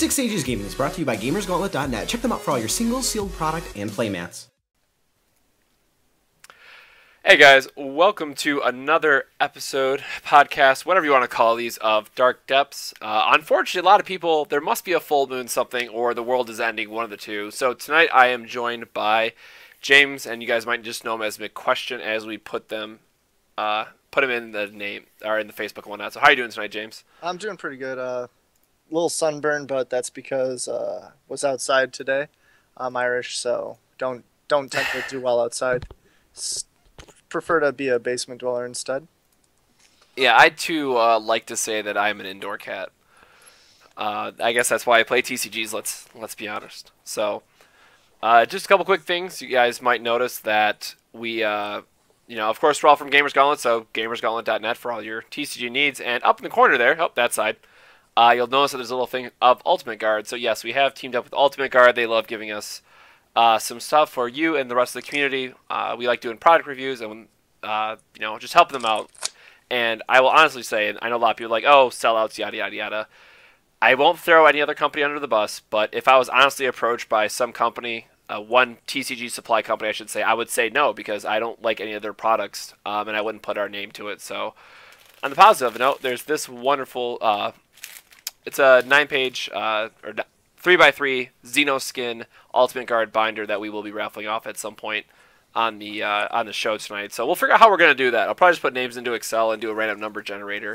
Six Ages Gaming is brought to you by GamersGauntlet.net. Check them out for all your singles, sealed product, and playmats. Hey guys, welcome to another episode, podcast, whatever you want to call these, of Dark Depths. Unfortunately, a lot of people, there must be a full moon something, or the world is ending, one of the two. So tonight I am joined by James, and you guys might just know him as McQuestion as we put him in the name, or in the Facebook and whatnot. So how are you doing tonight, James? I'm doing pretty good. Little sunburn, but that's because was outside today. I'm Irish, so don't tend to do well outside. Prefer to be a basement dweller instead. Yeah, I too like to say that I'm an indoor cat. I guess that's why I play TCGs. Let's be honest. So, just a couple quick things. You guys might notice that we, of course, we're all from Gamers Gauntlet, so GamersGauntlet.net for all your TCG needs. And up in the corner there, that side, you'll notice that there's a little thing of Ultimate Guard. So yes, we have teamed up with Ultimate Guard. They love giving us some stuff for you and the rest of the community. We like doing product reviews and just helping them out. And I will honestly say, and I know a lot of people are like, oh, sellouts, yada yada yada. I won't throw any other company under the bus, but if I was honestly approached by some company, one TCG supply company, I should say, I would say no, because I don't like any of their products, and I wouldn't put our name to it. So, on the positive note, there's this wonderful, it's a 9-page, or 3x3 Xeno Skin Ultimate Guard binder that we will be raffling off at some point on the show tonight. So we'll figure out how we're going to do that. I'll probably just put names into Excel and do a random number generator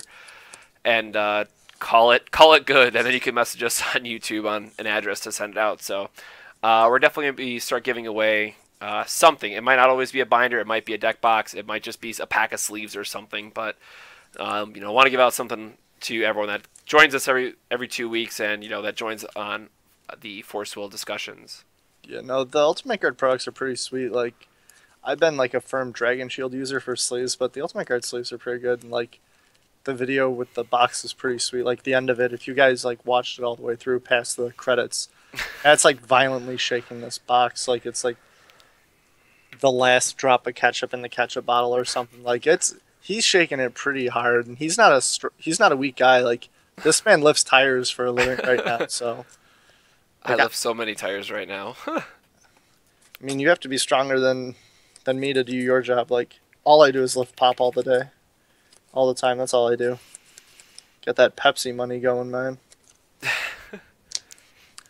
and call it good, and then you can message us on YouTube on an address to send it out. So we're definitely going to start giving away something. It might not always be a binder. It might be a deck box. It might just be a pack of sleeves or something. But want to give out something to everyone that joins us every 2 weeks, and that joins on the Force Will discussions. Yeah, no, the Ultimate Guard products are pretty sweet. Like, I've been like a firm Dragon Shield user for sleeves, but the Ultimate Guard sleeves are pretty good. And like, the video with the box is pretty sweet. Like the end of it, if you guys like watched it all the way through past the credits, that's like violently shaking this box. Like it's like the last drop of ketchup in the ketchup bottle or something. Like he's shaking it pretty hard, and he's not a weak guy. Like, this man lifts tires for a living right now. So I lift so many tires right now. I mean, you have to be stronger than me to do your job. Like, all I do is lift pop all the day. All the time, that's all I do. Get that Pepsi money going, man.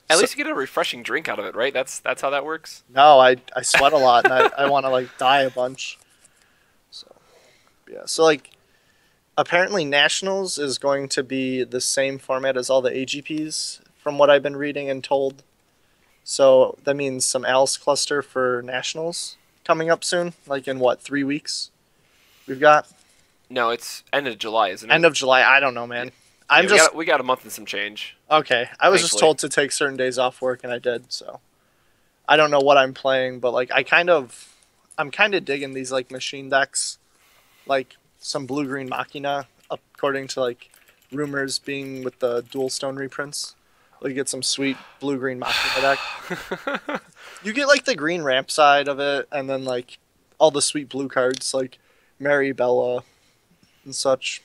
At least you get a refreshing drink out of it, right? That's how that works? No, I sweat a lot, and I want to, like, die a bunch. So, yeah. So, like, apparently Nationals is going to be the same format as all the AGPs, from what I've been reading and told. So that means some Alice Cluster for Nationals coming up soon, like in what, 3 weeks? We've got. No, it's end of July, isn't it? End of July. I don't know, man. We got a month and some change. Okay, I was just told to take certain days off work, and I did. So I don't know what I'm playing, but like I'm kind of digging these like machine decks, like some blue-green Machina, according to like rumors being with the dual stone reprints. You get some sweet blue-green Machina deck. You get like the green ramp side of it, and then like all the sweet blue cards like Mary Bella and such.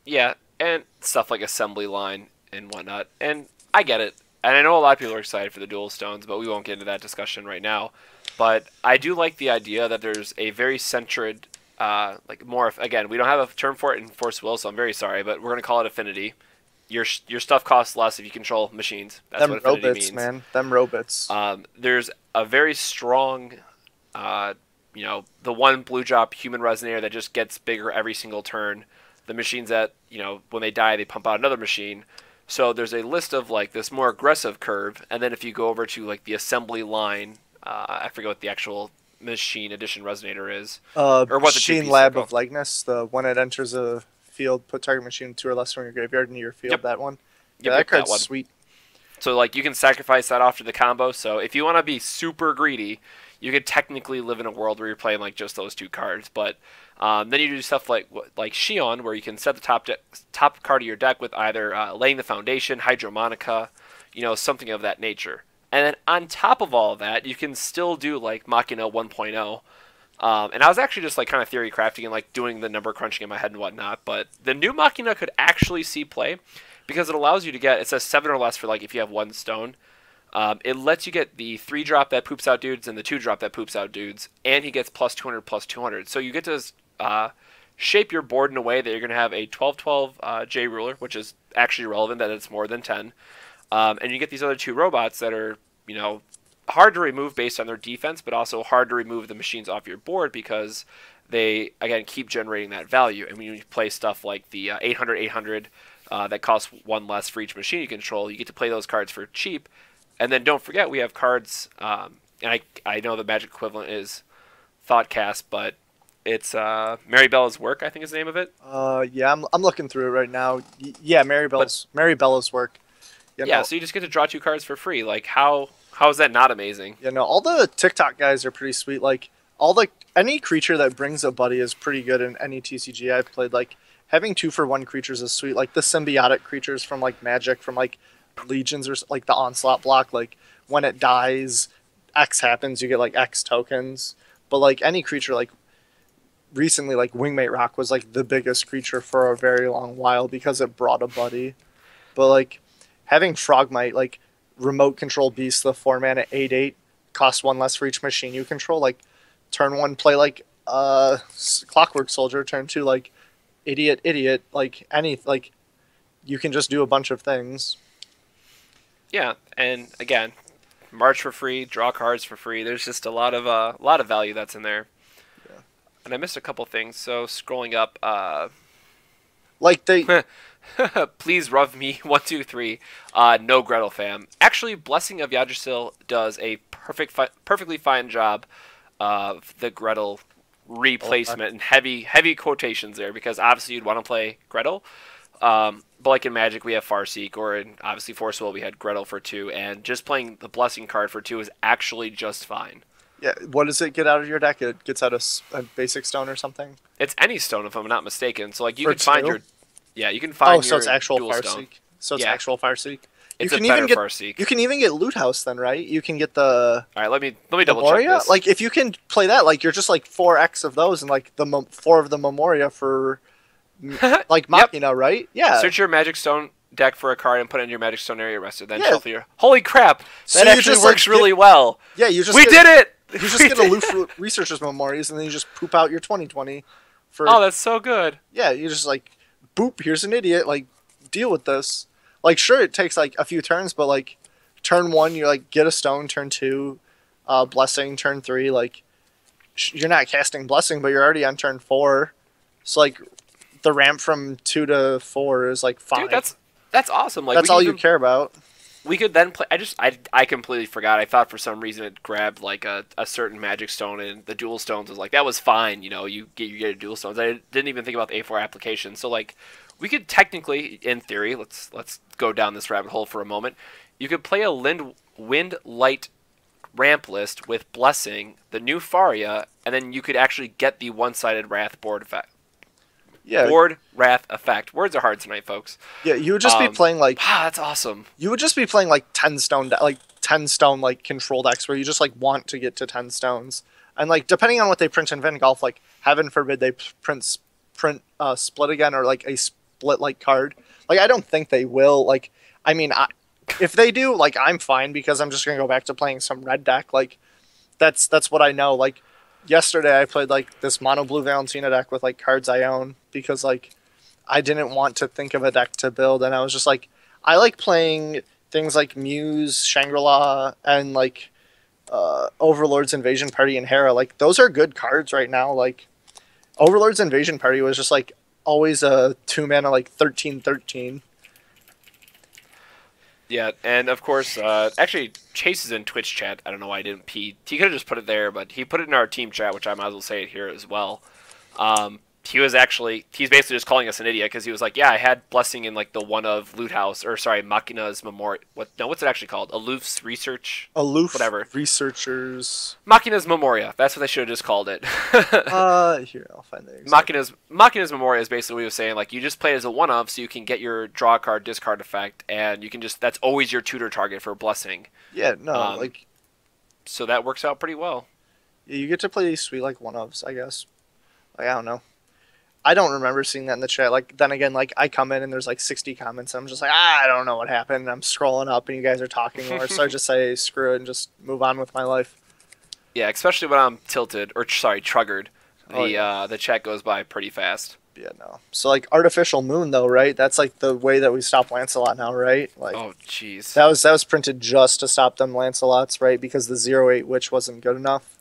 Yeah, and stuff like Assembly Line and whatnot. And I get it. And I know a lot of people are excited for the dual stones, but we won't get into that discussion right now. But I do like the idea that there's a very centered, again, we don't have a term for it in Force Will, so I'm very sorry, but we're going to call it affinity. Your stuff costs less if you control machines. That's what affinity robots, means. Man. Them robots. There's a very strong, the one blue drop human resonator that just gets bigger every single turn. The machines that, when they die, they pump out another machine. So there's a list of like this more aggressive curve, and then if you go over to like the Assembly Line, I forget what the actual machine edition resonator is, or what Machine Lab of Likeness, the one that enters a field, put target machine 2 or less from your graveyard into your field. Yep. That one. Yeah, that card's sweet. So like you can sacrifice that off to the combo. So if you want to be super greedy, you could technically live in a world where you're playing like just those 2 cards. But then you do stuff like Shion, where you can set the top card of your deck with either laying the foundation, Hydromonica, something of that nature. And then on top of all of that, you can still do like Machina 1.0. And I was actually just like kind of theory crafting and like doing the number crunching in my head and whatnot. But the new Machina could actually see play because it allows you to get, it says 7 or less for like if you have 1 stone. It lets you get the 3-drop that poops out dudes and the 2-drop that poops out dudes, and he gets plus 200 plus 200. So you get to shape your board in a way that you're going to have a 12-12 J ruler, which is actually relevant that it's more than 10. And you get these other 2 robots that are, you know, hard to remove based on their defense, but also hard to remove the machines off your board because they, again, keep generating that value. And when you play stuff like the 800 that costs 1 less for each machine you control, you get to play those cards for cheap. And then don't forget, we have cards, and I know the Magic equivalent is Thoughtcast, but it's Mary Bella's Work, I think is the name of it. Yeah, I'm looking through it right now. Yeah, Mary Bella's Work. Yeah, so you just get to draw 2 cards for free. Like, how is that not amazing? You know, all the TikTok guys are pretty sweet. Like, any creature that brings a buddy is pretty good in any TCG I've played. Like, having 2-for-1 creatures is sweet. Like, the symbiotic creatures from, like, Magic, from, like, Legions or like the Onslaught block, like when it dies X happens, you get like X tokens. But like any creature, like recently, like Wingmate Rock was like the biggest creature for a very long while because it brought a buddy. But like having Frogmite, like remote control beast, the 4-mana 8/8, cost 1 less for each machine you control. Like turn 1 play like Clockwork Soldier, turn 2 like idiot, like you can just do a bunch of things. Yeah, and again, march for free, draw cards for free. There's just a lot of value that's in there. Yeah. And I missed a couple things. So scrolling up, like they, please rub me 1 2 3. No Gretel fam. Actually, Blessing of Yggdrasil does a perfectly fine job of the Gretel replacement, and heavy quotations there because obviously you'd want to play Gretel. But like in Magic, we have Farseek, or in obviously Force Will, we had Gretel for 2, and just playing the Blessing card for 2 is actually just fine. Yeah, what does it get out of your deck? It gets out a basic stone or something? It's any stone, if I'm not mistaken. So like you for can find 2? your, yeah, you can find. Oh, so it's actual dual Farseek. stone. So it's Yeah. actual Farseek. It's you a can better even get Farseek. You can even get Loot House then, right? You can get the. All right, let me double Memoria? check this. Like if you can play that, like you're just like 4x of those and like the 4 of the Memoria for like Machina, yep. Right? Yeah. Search your Magic Stone deck for a card and put it in your Magic Stone area rested. Then yeah. shuffle your. Holy crap! That so actually just, works like, really well. Yeah, you just we did it. You just get a Loot Researcher's Memorias and then you just poop out your 2020. For oh, that's so good. Yeah, you just like boop. Here's an idiot. Like deal with this. Like sure, it takes like a few turns, but like turn 1, you like get a stone. Turn 2, Blessing. Turn 3, like you're not casting Blessing, but you're already on turn 4. So like the ramp from 2 to 4 is like fine. Dude, that's awesome. Like that's all you care about. We could then play. I completely forgot. I thought for some reason it grabbed like a certain Magic Stone, and the dual stones was like that was fine. You know, you get a dual stones. I didn't even think about the A4 application. So like we could technically, in theory, let's go down this rabbit hole for a moment. You could play a Wind Light ramp list with Blessing, the new Faria, and then you could actually get the one-sided Wrath board effect. Yeah. Board Wrath effect. Words are hard tonight, folks. Yeah, you would just be playing like. Ah, that's awesome. You would just be playing like 10 stone, like control decks where you just like want to get to 10 stones, and like depending on what they print in Van Golf, like heaven forbid they print split again or like a split like card. Like I don't think they will. Like I mean, if they do, like I'm fine because I'm just gonna go back to playing some red deck. Like that's what I know. Like. Yesterday I played like this mono blue Valentina deck with like cards I own because like I didn't want to think of a deck to build, and I was just like I like playing things like Muse, Shangri-La, and like Overlord's Invasion Party and Hera. Like those are good cards right now. Like Overlord's Invasion Party was just like always a 2-mana like 13/13. Yeah, and of course, actually, Chase is in Twitch chat. I don't know why I didn't pee. He could have just put it there, but he put it in our team chat, which I might as well say it here as well. He's basically just calling us an idiot because he was like, yeah, I had Blessing in like the one of Loot House, or sorry, Machina's Memorial. What's it actually called? Aloof's Research? Whatever. Researchers. Machina's Memoria. That's what they should have just called it. Here, I'll find the exact. Machina's Memoria is basically what he was saying. Like, you just play it as a one of, so you can get your draw card, discard effect, and you can just, that's always your tutor target for Blessing. Yeah, no, like. So that works out pretty well. Yeah, you get to play these sweet, like, one-ofs, I guess. Like, I don't know. I don't remember seeing that in the chat. Like, then again, like, I come in and there's like 60 comments, and I'm just like, I don't know what happened. And I'm scrolling up, and you guys are talking more, so I just say screw it and just move on with my life. Yeah, especially when I'm tilted or triggered, Oh, the chat goes by pretty fast. Yeah, no. So like artificial moon though, right? That's like the way that we stop Lancelot now, right? Like Oh, jeez. that was printed just to stop them Lancelots, right? Because the 08 witch wasn't good enough.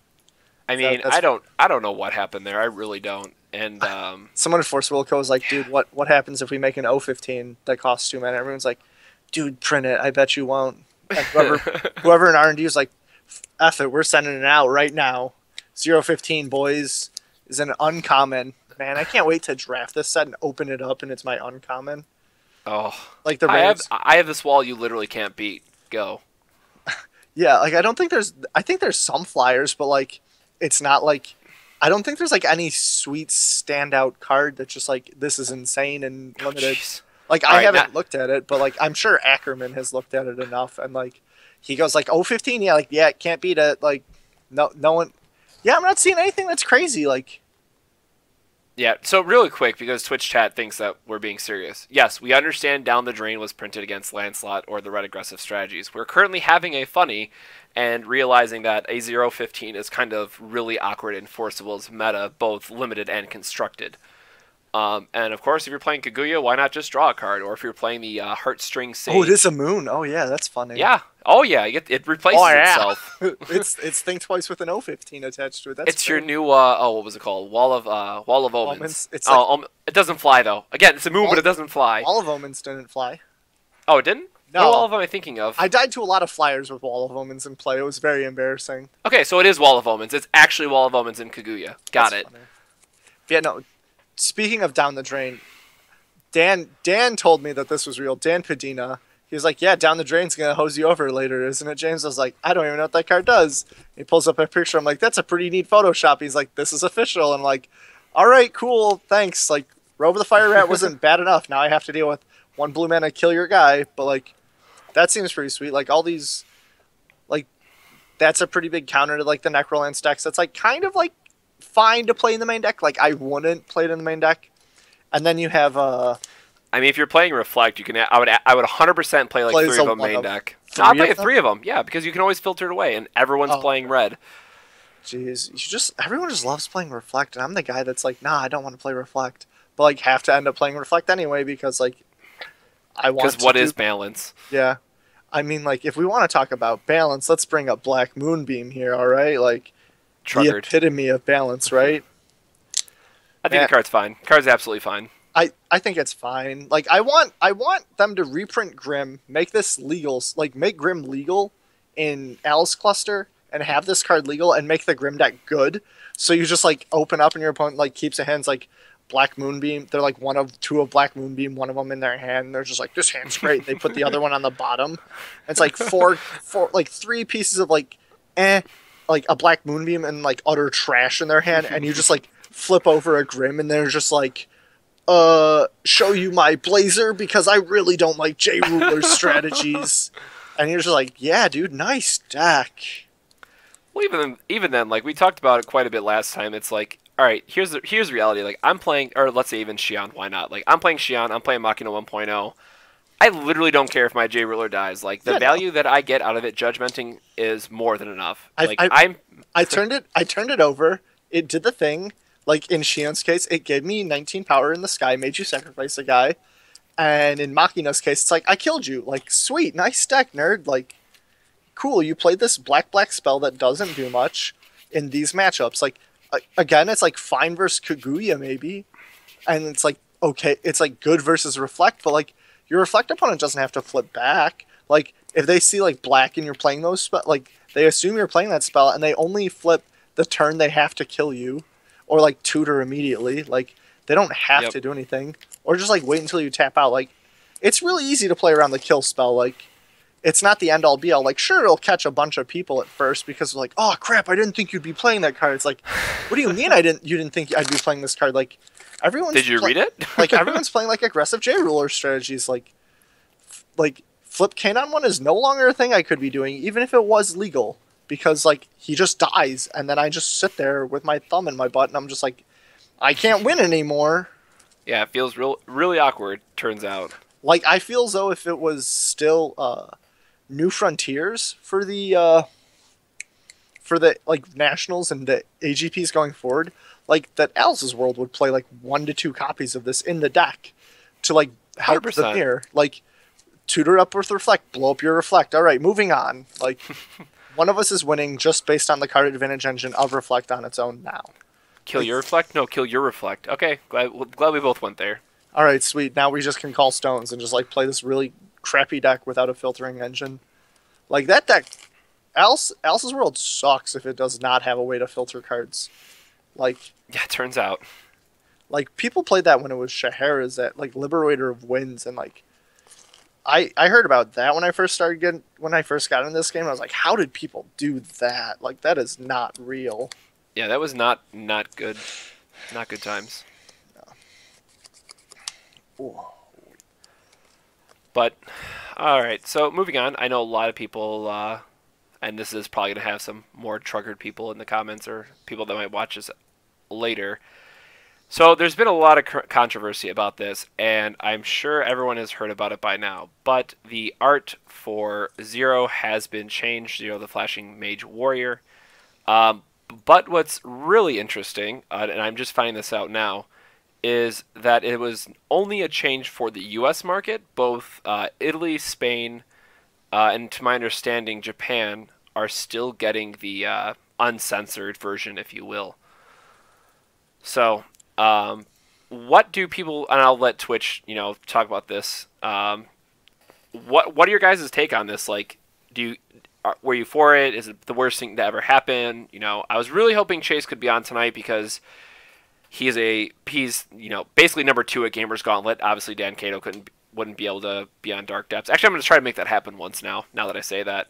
I mean, I don't know what happened there. I really don't. And Someone at Force Wilco was like, dude, what happens if we make an 015 that costs 2 mana? Everyone's like, dude, print it. I bet you won't. And whoever in R&D was like, F it, we're sending it out right now. 015, boys, is an uncommon. Man, I can't wait to draft this set and open it up, and it's my uncommon. oh, Like the I have this wall you literally can't beat. Go. Yeah, like I think there's some flyers, but like it's not like I don't think there's like any sweet standout card that's just like this is insane and limited. Jeez. Like All I right, haven't looked at it, but like I'm sure Ackerman has looked at it enough, and like he goes like 015, yeah, like yeah, can't beat it. Like no one, yeah, I'm not seeing anything that's crazy. Like Yeah, so really quick, because Twitch chat thinks that we're being serious. Yes, we understand Down the Drain was printed against Lancelot or the Red Aggressive strategies. We're currently having a funny and realizing that a 015 is kind of really awkward and forcible as meta, both limited and constructed. And of course, if you're playing Kaguya, why not just draw a card? Or if you're playing the Heartstring Sage... oh, it is a moon. Oh yeah, that's funny. Yeah. Oh yeah, it replaces itself. it's Think Twice with an 015 attached to it. That's it's your new what was it called? Wall of Omens. It's like, it doesn't fly though. Again, it's a moon, but it doesn't fly. Wall of Omens didn't fly. Oh, it didn't? No. What Wall of Omens am I thinking of? I died to a lot of flyers with Wall of Omens in play. It was very embarrassing. Okay, so it is Wall of Omens. It's actually Wall of Omens in Kaguya. Got it. Funny. Yeah, no. Speaking of Down the Drain, Dan told me that this was real. Dan Padina. He was like, yeah, Down the Drain's going to hose you over later, isn't it, James? I was like, I don't even know what that card does. He pulls up a picture. I'm like, that's a pretty neat Photoshop. He's like, this is official. I'm like, all right, cool, thanks. Like, Robe of the Fire Rat wasn't bad enough. Now I have to deal with 1 blue mana, kill your guy. But, like, that seems pretty sweet. Like, all these, like, that's a pretty big counter to, like, the Necrolance decks. That's, like, kind of, like, fine to play in the main deck. Like, I wouldn't play it in the main deck. And then you have, I mean, if you're playing Reflect, you can. I would 100% play like 3 of them main deck. No, I'll play 3 of them. Yeah, because you can always filter it away, and everyone's playing red. Jeez, everyone just loves playing Reflect, and I'm the guy that's like, nah, I don't want to play Reflect, but like have to end up playing Reflect anyway because like I want. Because what is balance? Yeah, I mean, like if we want to talk about balance, let's bring up Black Moonbeam here. All right, like the epitome of balance, right? I think the card's fine. The card's absolutely fine. I think it's fine. Like I want them to reprint Grim, make this legal, like make Grim legal in Alice Cluster and have this card legal and make the Grim deck good. So you just like open up and your opponent like keeps a hand's like Black Moonbeam. They're like 1 of 2 of Black Moonbeam, 1 of them in their hand. And they're just like, this hand's great. They put the other one on the bottom. It's like four like 3 pieces of like like a Black Moonbeam and like utter trash in their hand, and you just like flip over a Grim and they're just like show you my blazer because I really don't like J Ruler's strategies. And you're just like, yeah, dude, nice deck. Well, even then, like we talked about it quite a bit last time. It's like, all right, here's the reality. Like I'm playing, or let's say even Xion. Why not? Like I'm playing Xion. I'm playing Machina 1.0. I literally don't care if my J Ruler dies. Like the value that I get out of it, judgmenting, is more than enough. Like I turned it over. It did the thing. Like, in Shion's case, it gave me 19 power in the sky, made you sacrifice a guy. And in Machina's case, it's like, I killed you. Like, sweet, nice deck, nerd. Like, cool, you played this black spell that doesn't do much in these matchups. Like, again, it's like fine versus Kaguya, maybe. And it's like, okay, it's like good versus Reflect, but like, your Reflect opponent doesn't have to flip back. Like, if they see, like, black and you're playing those spells, like, they assume you're playing that spell, and they only flip the turn they have to kill you. Or like tutor immediately, like they don't have to do anything, or just like wait until you tap out. Like it's really easy to play around the kill spell. Like it's not the end all be all. Like sure, it'll catch a bunch of people at first because they're like, oh crap, I didn't think you'd be playing that card. It's like, what do you mean you didn't think I'd be playing this card? Like everyone's did you read it? Like everyone's playing like aggressive J Ruler strategies. Like flip Kanon one is no longer a thing I could be doing, even if it was legal. Because, like, he just dies, and then I just sit there with my thumb in my butt, and I'm just like, I can't win anymore. Yeah, it feels really awkward. Turns out. Like, I feel as though if it was still New Frontiers for the like nationals and the AGPs going forward, like that Alice's World would play like 1 to 2 copies of this in the deck to like help the 100%. mirror. Like, tutor up with Reflect, blow up your Reflect. All right, moving on. Like, one of us is winning just based on the card advantage engine of Reflect on its own now. Kill your Reflect? No, kill your Reflect. Okay, glad we both went there. All right, sweet. Now we just can call stones and just like play this really crappy deck without a filtering engine. Like, that deck, Alice's World sucks if it does not have a way to filter cards. Like, Yeah, it turns out. like people played that when it was Scheherazade, like Liberator of Winds, and like I heard about that when I first got in this game. I was like, how did people do that? Like, that is not real. Yeah, that was not good. Not good times. Ooh. But, alright, so moving on. I know a lot of people, and this is probably going to have some more triggered people in the comments or people that might watch this later. So there's been a lot of controversy about this, and I'm sure everyone has heard about it by now. But the art for Zero has been changed, Zero the Flashing Mage Warrior. But what's really interesting, and I'm just finding this out now, is that it was only a change for the U.S. market. Both Italy, Spain, and to my understanding, Japan are still getting the uncensored version, if you will. So, what do people? And I'll let Twitch, talk about this. What are your guys' take on this? Like, were you for it? Is it the worst thing to ever happen? I was really hoping Chase could be on tonight because he's basically number 2 at Gamers Gauntlet. Obviously, Dan Cato wouldn't be able to be on Dark Depths. Actually, I'm going to try to make that happen once now that I say that.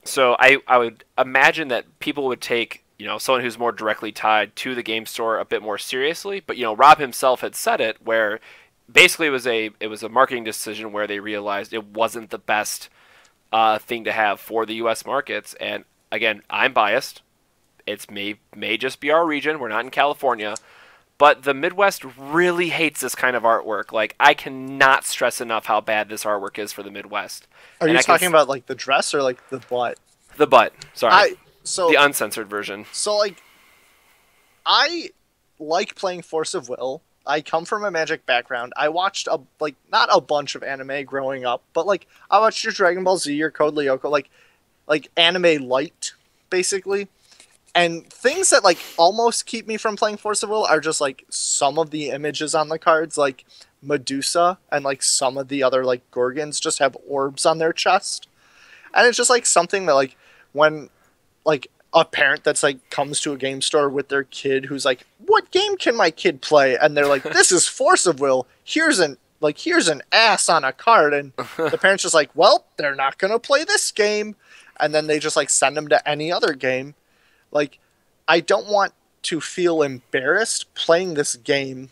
So I would imagine that people would take someone who's more directly tied to the game store a bit more seriously. But Rob himself had said it, where basically it was a marketing decision where they realized it wasn't the best thing to have for the U.S. markets. And again, I'm biased. It may just be our region. We're not in California. But the Midwest really hates this kind of artwork. Like, I cannot stress enough how bad this artwork is for the Midwest. Are you talking about like the dress or like the butt? The butt. Sorry. So the uncensored version. So like, I like playing Force of Will. I come from a Magic background. I watched not a bunch of anime growing up, but like I watched your Dragon Ball Z, your Code Lyoko, like anime light, basically. And things that like almost keep me from playing Force of Will are just like some of the images on the cards, like Medusa and like some of the other like Gorgons just have orbs on their chest. And it's just like something that like when like a parent that's like comes to a game store with their kid who's like, what game can my kid play? And they're like, this is Force of Will. Here's an ass on a card. And the parent's just like, well, they're not going to play this game. And then they just like send them to any other game. Like, I don't want to feel embarrassed playing this game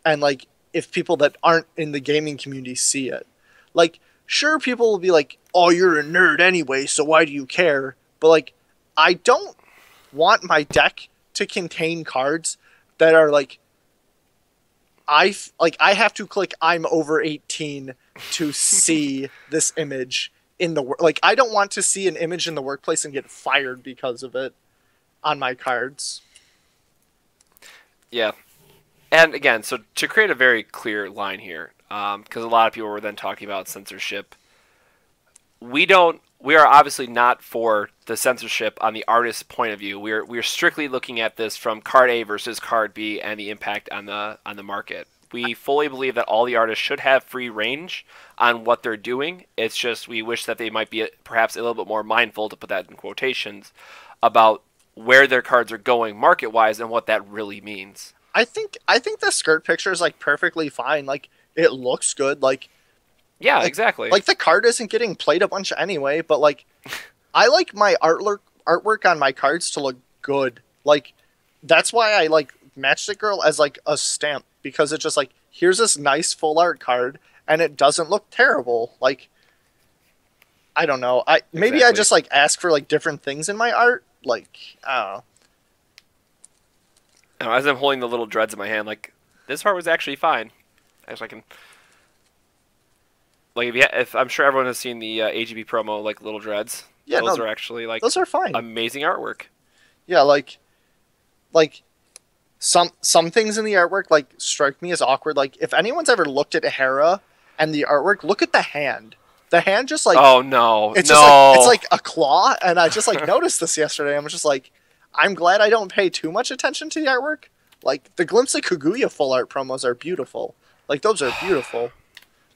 and, like, if people that aren't in the gaming community see it. Like, sure, people will be like, oh, you're a nerd anyway, so why do you care? But, like, I don't want my deck to contain cards that are, like, I have to click I'm over 18 to see this image in the work. Like, I don't want to see an image in the workplace and get fired because of it on my cards. Yeah. And again, so to create a very clear line here, because a lot of people were then talking about censorship, we are obviously not for the censorship on the artist's point of view. We're strictly looking at this from card A versus card B and the impact on the market. We fully believe that all the artists should have free range on what they're doing. It's just we wish that they might be perhaps a little bit more mindful, to put that in quotations, about where their cards are going market-wise and what that really means. I think the skirt picture is like perfectly fine. Like, it looks good. Like, yeah, exactly. Like, the card isn't getting played a bunch anyway, but like, I like my artwork on my cards to look good. Like, that's why I like Matchstick Girl as like a stamp, because it's just like, here's this nice full art card and it doesn't look terrible. Like, I don't know. Maybe I just like ask for like different things in my art. Like, I don't know. Now, as I'm holding the little dreads in my hand, like, this part was actually fine. Actually, I can... Like, if I'm sure everyone has seen the AGB promo, like, little dreads. Yeah, those no, are actually, like... those are fine. Amazing artwork. Yeah, like some things in the artwork, like, strike me as awkward. Like, if anyone's ever looked at Hera and the artwork, look at the hand. The hand just, like... Oh, no. It's no. just, like, it's like a claw, and I just, like, noticed this yesterday. I'm just like, I'm glad I don't pay too much attention to the artwork. Like, the Glimpse of Kaguya full art promos are beautiful. Like, those are beautiful.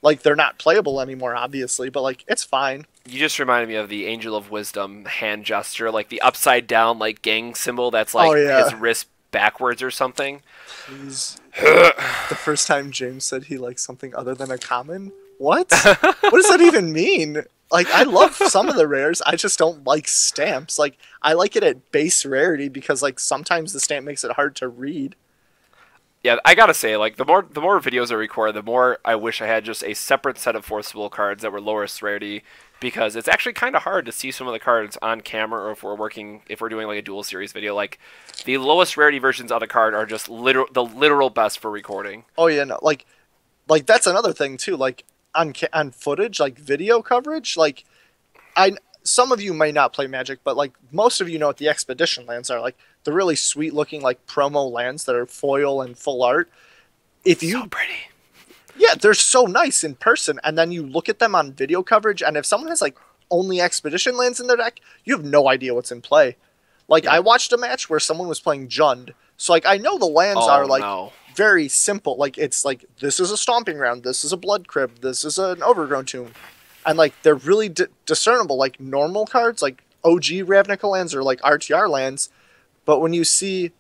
Like, they're not playable anymore, obviously, but, like, it's fine. You just reminded me of the Angel of Wisdom hand gesture, like the upside down, like, gang symbol that's, like, his wrist backwards or something. Please. The first time James said he likes something other than a common? What? What does that even mean? Like, I love some of the rares, I just don't like stamps. Like, I like it at base rarity because, like, sometimes the stamp makes it hard to read. Yeah, I gotta say, like, the more videos I record, the more I wish I had just a separate set of Forcible cards that were lowest rarity, because it's actually kind of hard to see some of the cards on camera, or if we're doing like a dual series video. Like, the lowest rarity versions of the card are just the literal best for recording. Oh yeah, no, like that's another thing too. Like on footage, like video coverage, like some of you may not play Magic, but like most of you know what the expedition lands are. Like the really sweet looking like promo lands that are foil and full art. If you so pretty. Yeah, they're so nice in person, and then you look at them on video coverage, and if someone has like only expedition lands in their deck, you have no idea what's in play. Like, I watched a match where someone was playing Jund, so like I know the lands are like very simple. Like, it's like, this is a stomping ground, this is a blood crib, this is an overgrown tomb, and like they're really discernible, like normal cards, like OG Ravnica lands or like RTR lands. But when you see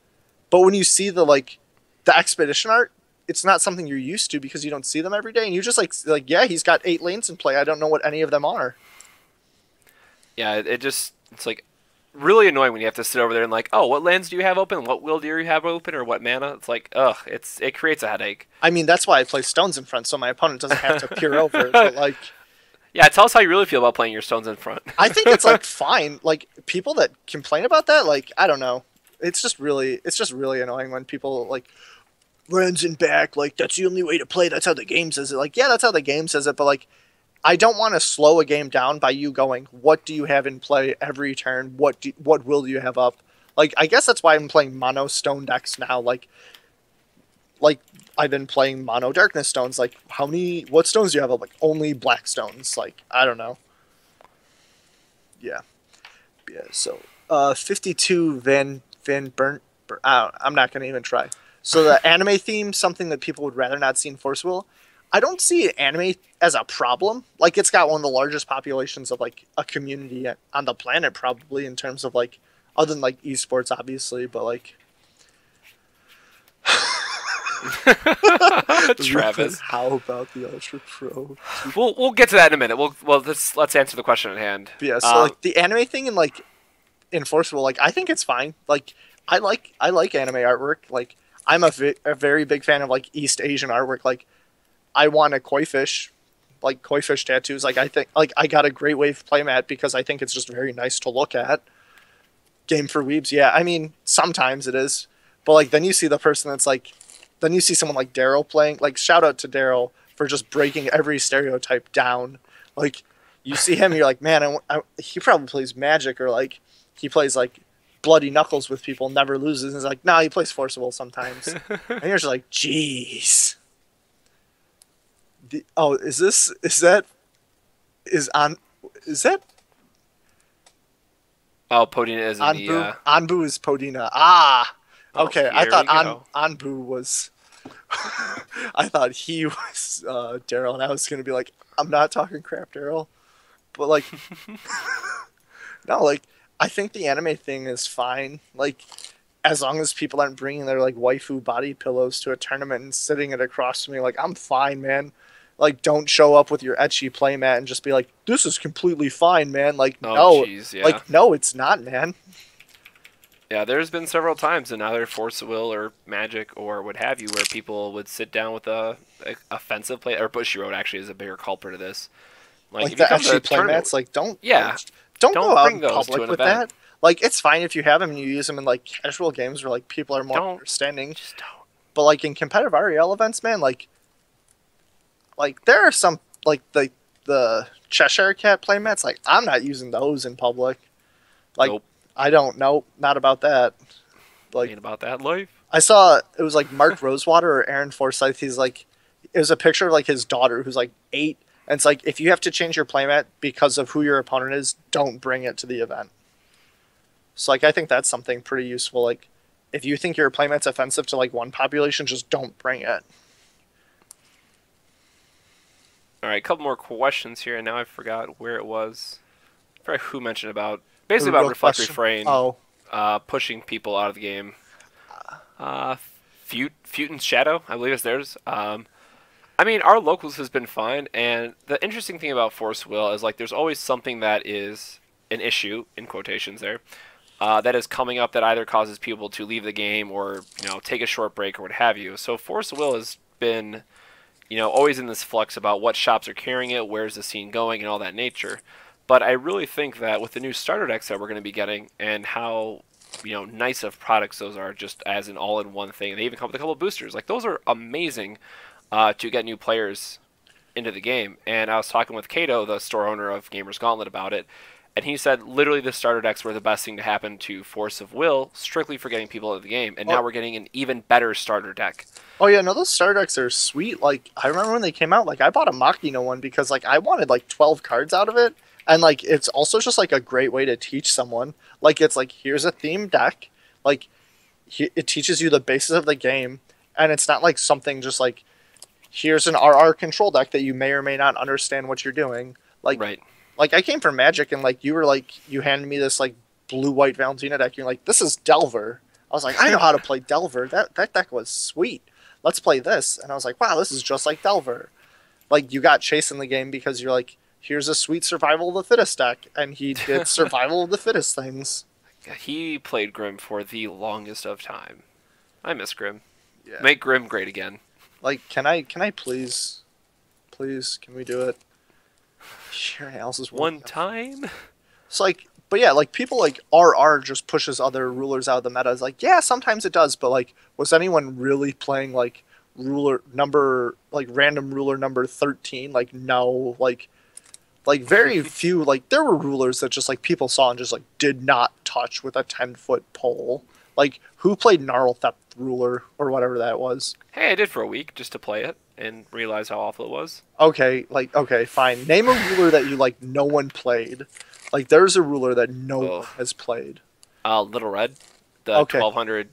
the like the expedition art, it's not something you're used to because you don't see them every day, and you just like yeah, he's got 8 lanes in play. I don't know what any of them are. Yeah, it's like really annoying when you have to sit over there and like, oh, what lands do you have open? What will do you have open? Or what mana? It's like, ugh, it creates a headache. I mean, that's why I play stones in front, so my opponent doesn't have to peer over it. But like, yeah, tell us how you really feel about playing your stones in front. I think it's like fine. Like, people that complain about that, like, I don't know. It's just really annoying when people like, lands in back, like, that's the only way to play, that's how the game says it. Like, yeah, that's how the game says it, but like, I don't want to slow a game down by you going, what do you have in play every turn? What will you have up? Like, I guess that's why I'm playing mono stone decks now. Like I've been playing mono darkness stones. Like, what stones do you have up? Like, only black stones. Like, I don't know. Yeah. So 52 Van Burnt. I'm not gonna even try. So the anime theme, something that people would rather not see in Forcewheel. I don't see anime as a problem. Like, it's got one of the largest populations of like a community on the planet, probably, in terms of like, other than like esports, obviously, but like. Travis, how about the Ultra Pro? We'll get to that in a minute. Let's answer the question at hand. But yeah, so like the anime thing in Forcewheel, like, I think it's fine. Like, I like anime artwork. Like, I'm a very big fan of like East Asian artwork. Like, I want a koi fish tattoos. Like, I think like I got a Great Wave playmat because I think it's just very nice to look at. Game for Weebs, yeah. I mean, sometimes it is, but like then you see the person that's like, then you see someone like Daryl playing. Like, shout out to Daryl for just breaking every stereotype down. Like, you see him, you're like, man, he probably plays Magic, or like he plays like Bloody Knuckles with people, never loses. And it's like, nah, he plays Forcewheel sometimes. And you're just like, jeez. Is that Oh, Podina is in Anbu? the... Anbu is Podina. Ah! Okay, I thought Anbu was... I thought he was Daryl, and I was going to be like, I'm not talking crap, Daryl. But, like... no, like, I think the anime thing is fine. Like, as long as people aren't bringing their, like, waifu body pillows to a tournament and sitting it across from me, like, I'm fine, man. Like, don't show up with your ecchi playmat and just be like, this is completely fine, man. Like, no. Geez, yeah. Like, no, it's not, man. Yeah, there's been several times in either Forcewheel or Magic or what have you where people would sit down with a offensive play, or Bushiroad actually is a bigger culprit of this. Like the ecchi playmats, like, don't go out in public with that. Like, it's fine if you have them and you use them in like casual games where like people are more understanding. Just don't. But like in competitive REL events, man, like there are some like the Cheshire Cat playmats. Like, I'm not using those in public. Like, Nope. I don't know, not about that. Like, Ain't about that life. I saw it was like Mark Rosewater or Aaron Forsyth. He's like, it was a picture of like his daughter who's like 8, and it's like, if you have to change your playmat because of who your opponent is, don't bring it to the event. So like, I think that's something pretty useful. Like, if you think your playmat's offensive to like one population, just don't bring it. All right, a couple more questions here, and now I forgot where it was. I forgot who mentioned about basically about Reflect-Refrain. Oh, Pushing people out of the game. Futon's Shadow, I believe is theirs. I mean, our locals has been fine, and the interesting thing about Force Will is like there's always something that is an issue in quotations there that is coming up that either causes people to leave the game or take a short break or what have you. So Force Will has been always in this flux about what shops are carrying it, where's the scene going, and all that nature. But I really think that with the new starter decks that we're going to be getting and how nice of products those are, just as an all-in-one thing. They even come with a couple of boosters. Like, those are amazing to get new players into the game. And I was talking with Kato, the store owner of Gamers Gauntlet, about it, and he said literally the starter decks were the best thing to happen to Force of Will, strictly for getting people into the game. And now we're getting an even better starter deck. Oh yeah, no, those starter decks are sweet. Like, I remember when they came out, like, I bought a Machina one because like I wanted like 12 cards out of it. And, like, it's also just, like, a great way to teach someone. Like, it's, like, here's a theme deck. Like, it teaches you the basis of the game. And it's not, like, something just, like, here's an RR control deck that you may or may not understand what you're doing. Like, right. Like, I came from Magic, and, like, you were, like, you handed me this, like, blue-white Valentina deck. You're like, this is Delver. I was like, I know how to play Delver. That deck was sweet. Let's play this. And I was like, wow, this is just like Delver. Like, you got Chase in the game because you're like, here's a sweet survival of the fittest deck, and he did survival of the fittest things. He played Grim for the longest of time. I miss Grim. Yeah. Make Grim great again. Like, can I please, can we do it? Sharon Alice's one time. It's like, but yeah, like people like RR just pushes other rulers out of the meta. It's like, yeah, sometimes it does, but like, was anyone really playing like ruler number, like random ruler number 13? Like, no, like very few, like there were rulers that just like people saw and just like did not touch with a 10-foot pole. Like, who played Gnarlthep ruler or whatever that was? Hey, I did for a week just to play it and realize how awful it was. Okay, like, okay, fine. Name a ruler that you like no one played. Like, there's a ruler that no one has played. Little Red, the 1200,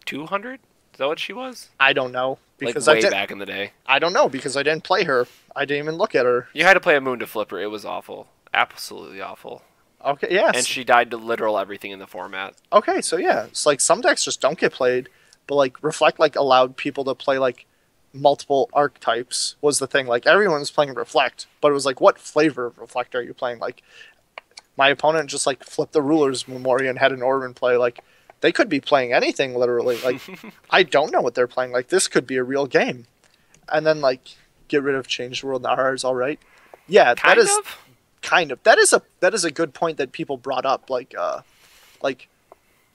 200. Is that what she was? I don't know because like way back in the day. I don't know because I didn't play her. I didn't even look at her. You had to play a Moon to flip her. It was awful, absolutely awful. Okay, yes. And she died to literal everything in the format. Okay, so yeah, it's like some decks just don't get played, but like Reflect like allowed people to play like multiple archetypes was the thing. Like everyone was playing Reflect, but it was like, what flavor of Reflect are you playing? Like my opponent just like flipped the Ruler's Memoria and had an Orb in play. Like they could be playing anything literally. Like I don't know what they're playing. Like this could be a real game, and then like get rid of Change the World and RR is all right. Yeah, Kind of. That is a good point that people brought up. Like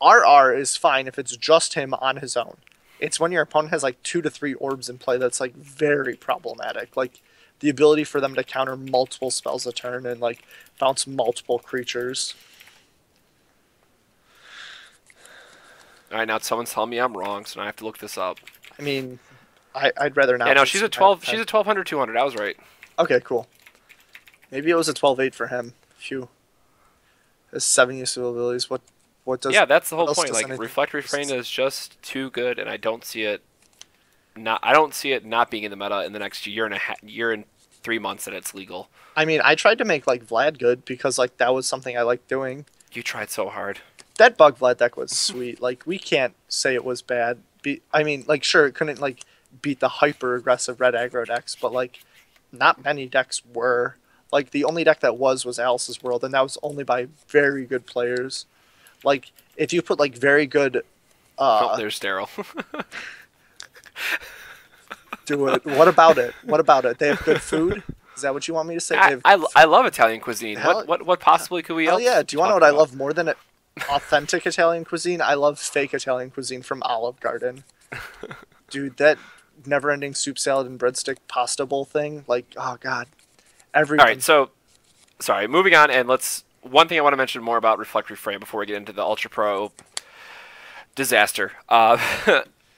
RR is fine if it's just him on his own. It's when your opponent has like 2 to 3 orbs in play that's like very problematic. Like the ability for them to counter multiple spells a turn and like bounce multiple creatures. All right, now someone's telling me I'm wrong, so now I have to look this up. I mean, I'd rather not. Yeah, no, she's a 12. She's a 1200, 200. I was right. Okay, cool. Maybe it was a 12-8 for him. Phew. Has 7 useful abilities. What does? Yeah, that's the whole point. Like Reflect-Refrain is just too good, and I don't see it not being in the meta in the next year and 3 months that it's legal. I mean, I tried to make like Vlad good because like that was something I liked doing. You tried so hard. That Bug Vlad deck was sweet. Like we can't say it was bad. I mean, like sure it couldn't like beat the hyper aggressive red aggro decks, but like not many decks were. Like the only deck that was Alice's World, and that was only by very good players. Like if you put like very good oh, there's Daryl. Do it. What about it? What about it? They have good food? Is that what you want me to say? I love Italian cuisine. What possibly could we else yeah. Do you want to know what I love more than it? authentic Italian cuisine. I love fake Italian cuisine from Olive Garden. Dude, that never-ending soup salad and breadstick pasta bowl thing, like, oh god, All right, everything. so sorry, moving on, and let's. One thing I want to mention more about Reflect-Refrain before we get into the Ultra Pro disaster.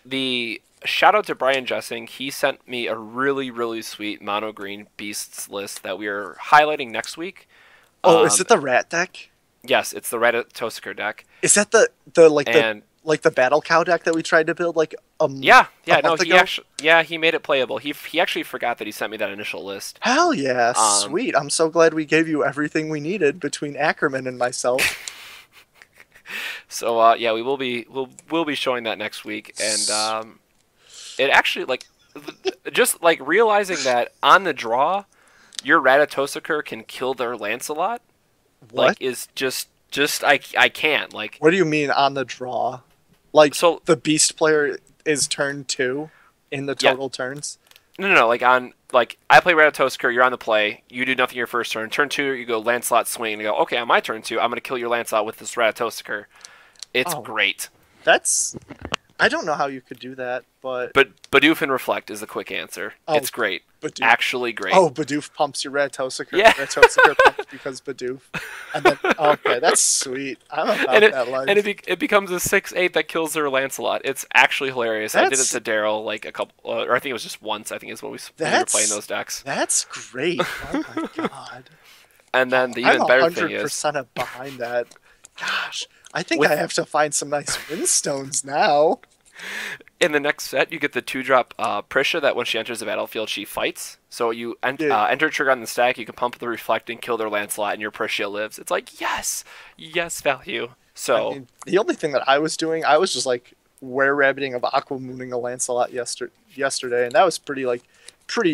The shout out to Brian Jessing. He sent me a really, really sweet mono green beasts list that we are highlighting next week. Oh, is it the rat deck? Yes, it's the Reddit Tosaker deck. Is that the And the battle cow deck that we tried to build like yeah, a no, month he ago? actually, yeah, he made it playable. He actually forgot that he sent me that initial list. Hell yeah, Um, sweet. I'm so glad we gave you everything we needed between Ackerman and myself. So yeah, we'll be showing that next week, and it actually like just like realizing that on the draw, your Ratatosakur can kill their Lancelot. What? Like is just I can't like What do you mean on the draw? Like so the beast player is turn 2 in the Yeah. total turns? no like on like I play Ratatosakur, you're on the play, you do nothing your first turn. Turn 2, you go Lancelot swing and you go, okay, on my turn 2, I'm gonna kill your Lancelot with this Ratatosakur. It's Oh. great. That's I don't know how you could do that, but But Bidoof and Reflect is the quick answer. Oh, It's great. Bidoof. Actually great. Oh, Bidoof pumps your Ratatosakur. Yeah. Ratatosakur pumps because Bidoof. And then, okay, that's sweet. I'm about and that life. it becomes a 6/8 that kills their Lancelot. It's actually hilarious. I did it That's- to Daryl like a couple, or I think it was just once. I think is when we were That's- playing those decks. That's great. Oh my god. And then the I'm even better thing is, 100% behind that. Gosh, I think I have to find some nice windstones now. in the next set, you get the 2-drop Prisha that when she enters the battlefield, she fights. So you Yeah. enter trigger on the stack, you can pump the Reflect and kill their Lancelot, and your Prisha lives. It's like, yes value. So I mean, the only thing that I was doing, I was just like were-rabbiting of Aquamooning a Lancelot yesterday, and that was pretty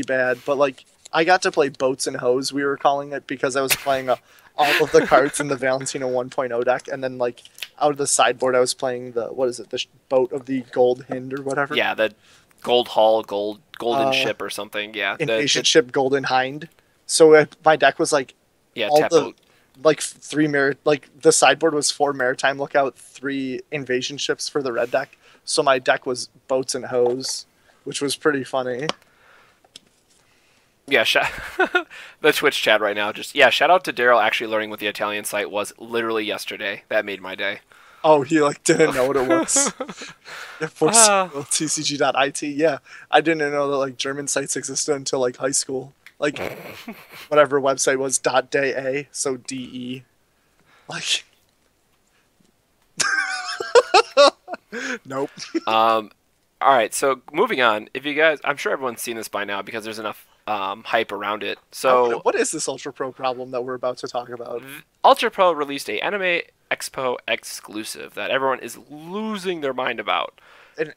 bad. But like, I got to play Boats and Hose, we were calling it, because I was playing all of the cards in the Valentino 1.0 deck, and then like out of the sideboard, I was playing the boat of the Gold Hind or whatever. yeah, the Gold Hull, Golden Ship or something. Yeah, Invasion Ship Golden Hind. So my deck was like yeah, all tap the boat. like 3 like the sideboard was 4 Maritime Lookout, 3 Invasion Ships for the red deck. So my deck was Boats and Hose, which was pretty funny. Yeah, the Twitch chat right now. Just shout out to Daryl actually learning what the Italian site was literally yesterday. That made my day. Oh, he like didn't know what it was. For Ah. tcg.it. Yeah, I didn't know that like German sites existed until like high school. Like whatever website was .de, so DE. Like nope. All right, so moving on. If you guys, I'm sure everyone's seen this by now because there's enough hype around it. So What is this Ultra Pro problem that we're about to talk about? Ultra Pro released a Anime Expo exclusive that everyone is losing their mind about.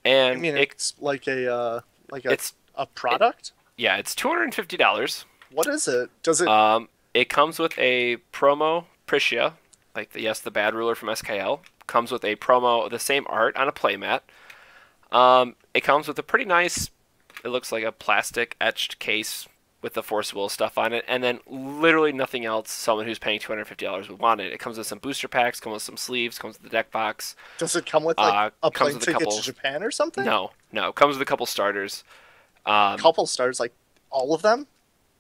I mean, it's like it's a product. yeah, it's $250. What is it? Does it? It comes with a promo Priscia, like the bad ruler from SKL. Comes with a promo, the same art on a playmat. It comes with a pretty nice, it looks like a plastic etched case with the Force Will stuff on it, and then literally nothing else someone who's paying $250 would want it. It comes with some booster packs, comes with some sleeves, comes with the deck box. Does it come with like a comes plane with a ticket couple- to Japan or something? No, it comes with a couple starters. Couple stars, like all of them.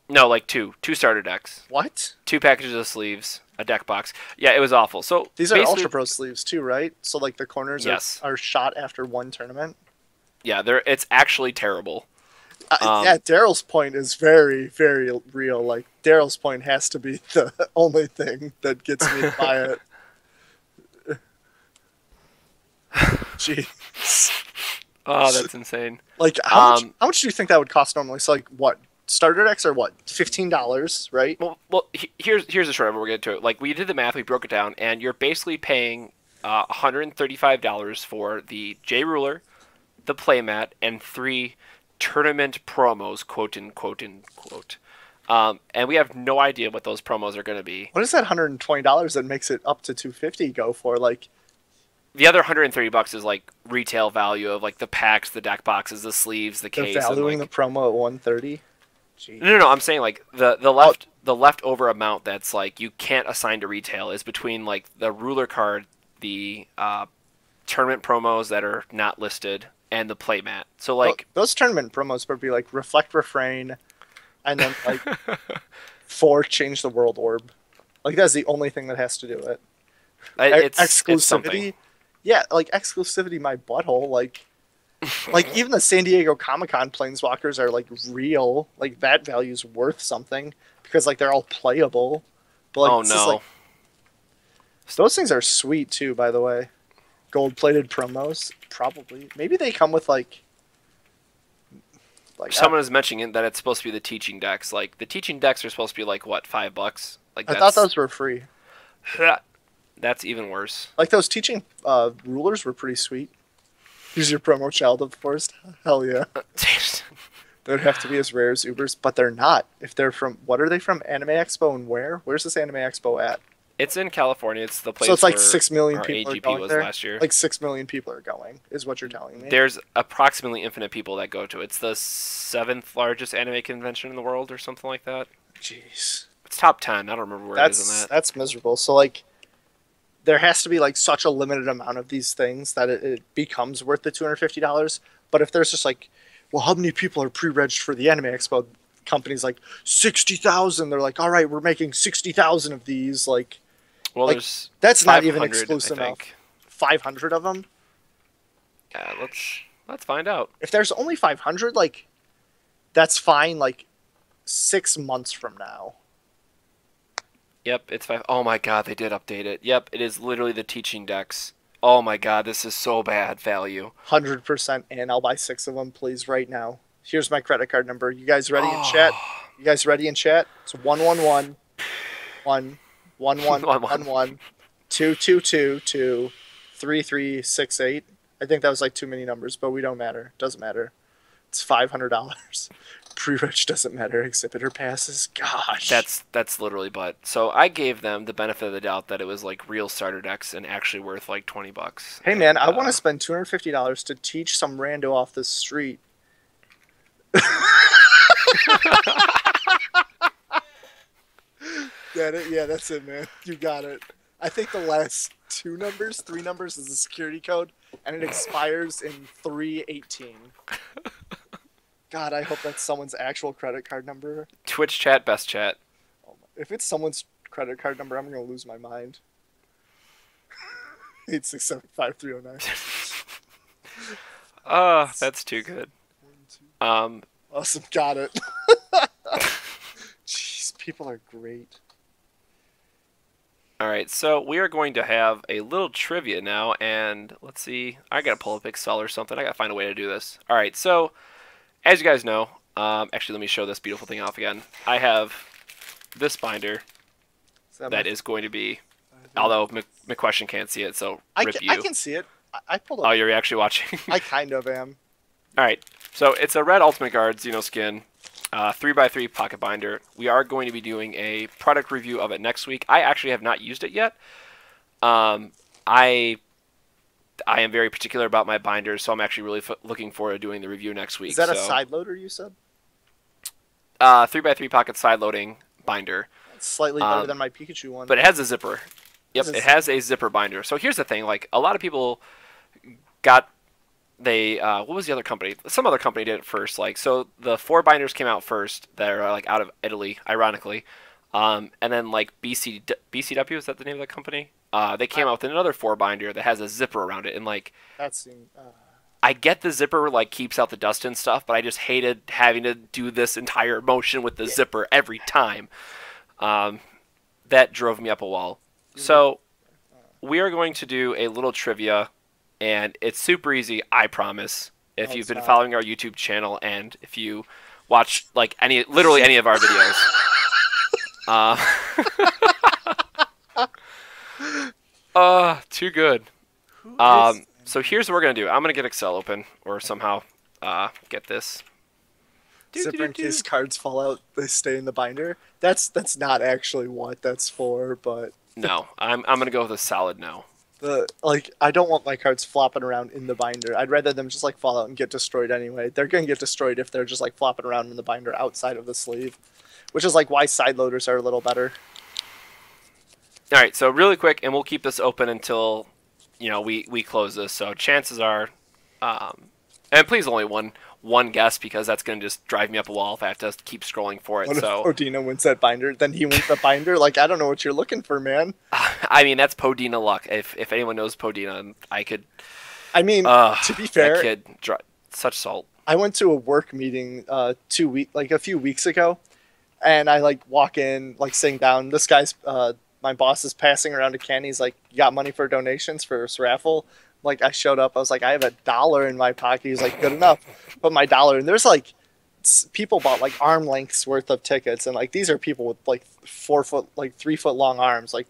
No, like two starter decks, What? 2 packages of sleeves, a deck box. Yeah, it was awful. So These are basically- Ultra Pro sleeves too, right? So like the corners Yes. are shot after one tournament. Yeah, it's actually terrible. Yeah, Daryl's point is very, very real. Like Daryl's point has to be the only thing that gets me to buy it. Jeez. Oh, that's insane. Like how much do you think that would cost normally? So like what? Starter decks are what? $15, right? Well, here's the short of it. We're getting to it. Like we did the math, we broke it down, and you're basically paying $135 for the J Ruler, the playmat, and 3 tournament promos, quote unquote. And we have no idea what those promos are going to be. What is that $120 that makes it up to $250 go for? Like The other $130 is like retail value of like the packs, the deck boxes, the sleeves, the they're case. And, valuing like, the promo at $130. Jeez. No. I'm saying like the leftover amount that's like you can't assign to retail is between like the ruler card, the tournament promos that are not listed, and the playmat. So like those tournament promos would be like Reflect-Refrain, and then like 4 Change the World Orb. Like that's the only thing that has to do it. It's something. Yeah, like exclusivity, my butthole. Like even the San Diego Comic-Con Planeswalkers are like real. Like that value's worth something because like they're all playable. But like, oh no, like, those things are sweet too. By the way, gold-plated promos probably. Maybe they come with like someone is mentioning that it's supposed to be the teaching decks. Like the teaching decks are supposed to be like what, $5? Like I thought those were free. That's even worse. Like those teaching rulers were pretty sweet. Use your promo Child of the Forest. Hell yeah. They'd have to be as rare as Ubers, but they're not. If they're from, what are they from? Anime Expo and where? Where's this Anime Expo at? It's in California. It's the place. So it's like where 6 million our people AGP are going was there. last year. Like 6 million people are going, is what you're telling me. There's approximately infinite people that go to it. It's the 7th largest anime convention in the world, or something like that. Jeez. It's top 10. I don't remember where it is in that. That's miserable. So like, there has to be like such a limited amount of these things that it becomes worth the $250. But if there's just like, well, how many people are pre-registered for the Anime Expo? Companies like 60,000. They're like, all right, we're making 60,000 of these. Like, well, like, there's that's not even 500, exclusive I enough. think. 500 of them. Yeah, let's find out. If there's only 500, like, that's fine. Like, 6 months from now. Yep, it's 5. Oh my god, they did update it. Yep, it is literally the teaching decks. Oh my god, this is so bad value. 100%, and I'll buy 6 of them, please, right now. Here's my credit card number. You guys ready in chat? You guys ready in chat? It's 111 111 222 3368. I think that was like too many numbers, but we don't matter. Doesn't matter. It's $500. Pre-reg doesn't matter. Exhibitor passes. Gosh. That's literally but. So I gave them the benefit of the doubt that it was like real starter decks and actually worth like $20. Hey man, I want to spend $250 to teach some rando off the street. Yeah, that's it, man. You got it. I think the last 3 numbers is the security code, and it expires in 3/18. God, I hope that's someone's actual credit card number. Twitch chat, best chat. If it's someone's credit card number, I'm gonna lose my mind. 8675309. That's too good. Awesome, got it. Jeez, people are great. Alright, so we are going to have a little trivia now, and let's see. I gotta pull up Excel or something. I gotta find a way to do this. Alright, so as you guys know, actually let me show this beautiful thing off again. I have this binder that is going to be, although McQuestion can't see it, so rip you. I can see it. I pulled up. Oh, you're actually watching? I kind of am. Alright, so it's a red Ultimate Guard Xenoskin 3x3 pocket binder. We are going to be doing a product review of it next week. I actually have not used it yet. I am very particular about my binders, so I'm actually really looking forward to doing the review next week. Is that a side loader you said? 3x3 pocket side loading binder. It's slightly better than my Pikachu one. But it has a zipper. Yep, it has a zipper binder. So here's the thing, like a lot of people got what was the other company? Some other company did it first. Like, so the 4 binders came out first that are like out of Italy, ironically. And then like BCW, is that the name of the company? They came out with another 4 binder that has a zipper around it, and like I get the zipper like keeps out the dust and stuff, but I just hated having to do this entire motion with the zipper every time. That drove me up a wall. So we are going to do a little trivia, and it's super easy, I promise. If you've been following our YouTube channel and if you watch like literally any of our videos. Too good. So here's what we're gonna do. I'm gonna get Excel open or somehow get this. Zipper in case cards fall out, they stay in the binder. That's not actually what that's for, but no, I'm gonna go with a solid no. I don't want my cards flopping around in the binder. I'd rather them just like fall out and get destroyed anyway. They're gonna get destroyed if they're just like flopping around in the binder outside of the sleeve, which is like why side loaders are a little better. All right, so really quick, and we'll keep this open until we close this. So chances are, and please only one guess, because that's going to just drive me up a wall if I have to keep scrolling for it. What So if Podina wins that binder? Then he wins the binder? Like, I don't know what you're looking for, man. I mean, that's Podina luck. If anyone knows Podina, I could. I mean, to be fair, that kid, such salt. I went to a work meeting a few weeks ago, and I like walk in, like sitting down. This guy's my boss is passing around a candy. He's like, "You got money for donations for this raffle?" Like, I showed up. I was like, "I have $1 in my pocket." He's like, "Good enough." Put my $1, and there's like people bought like arm lengths worth of tickets, and like these are people with like 4 foot, like 3 foot long arms, like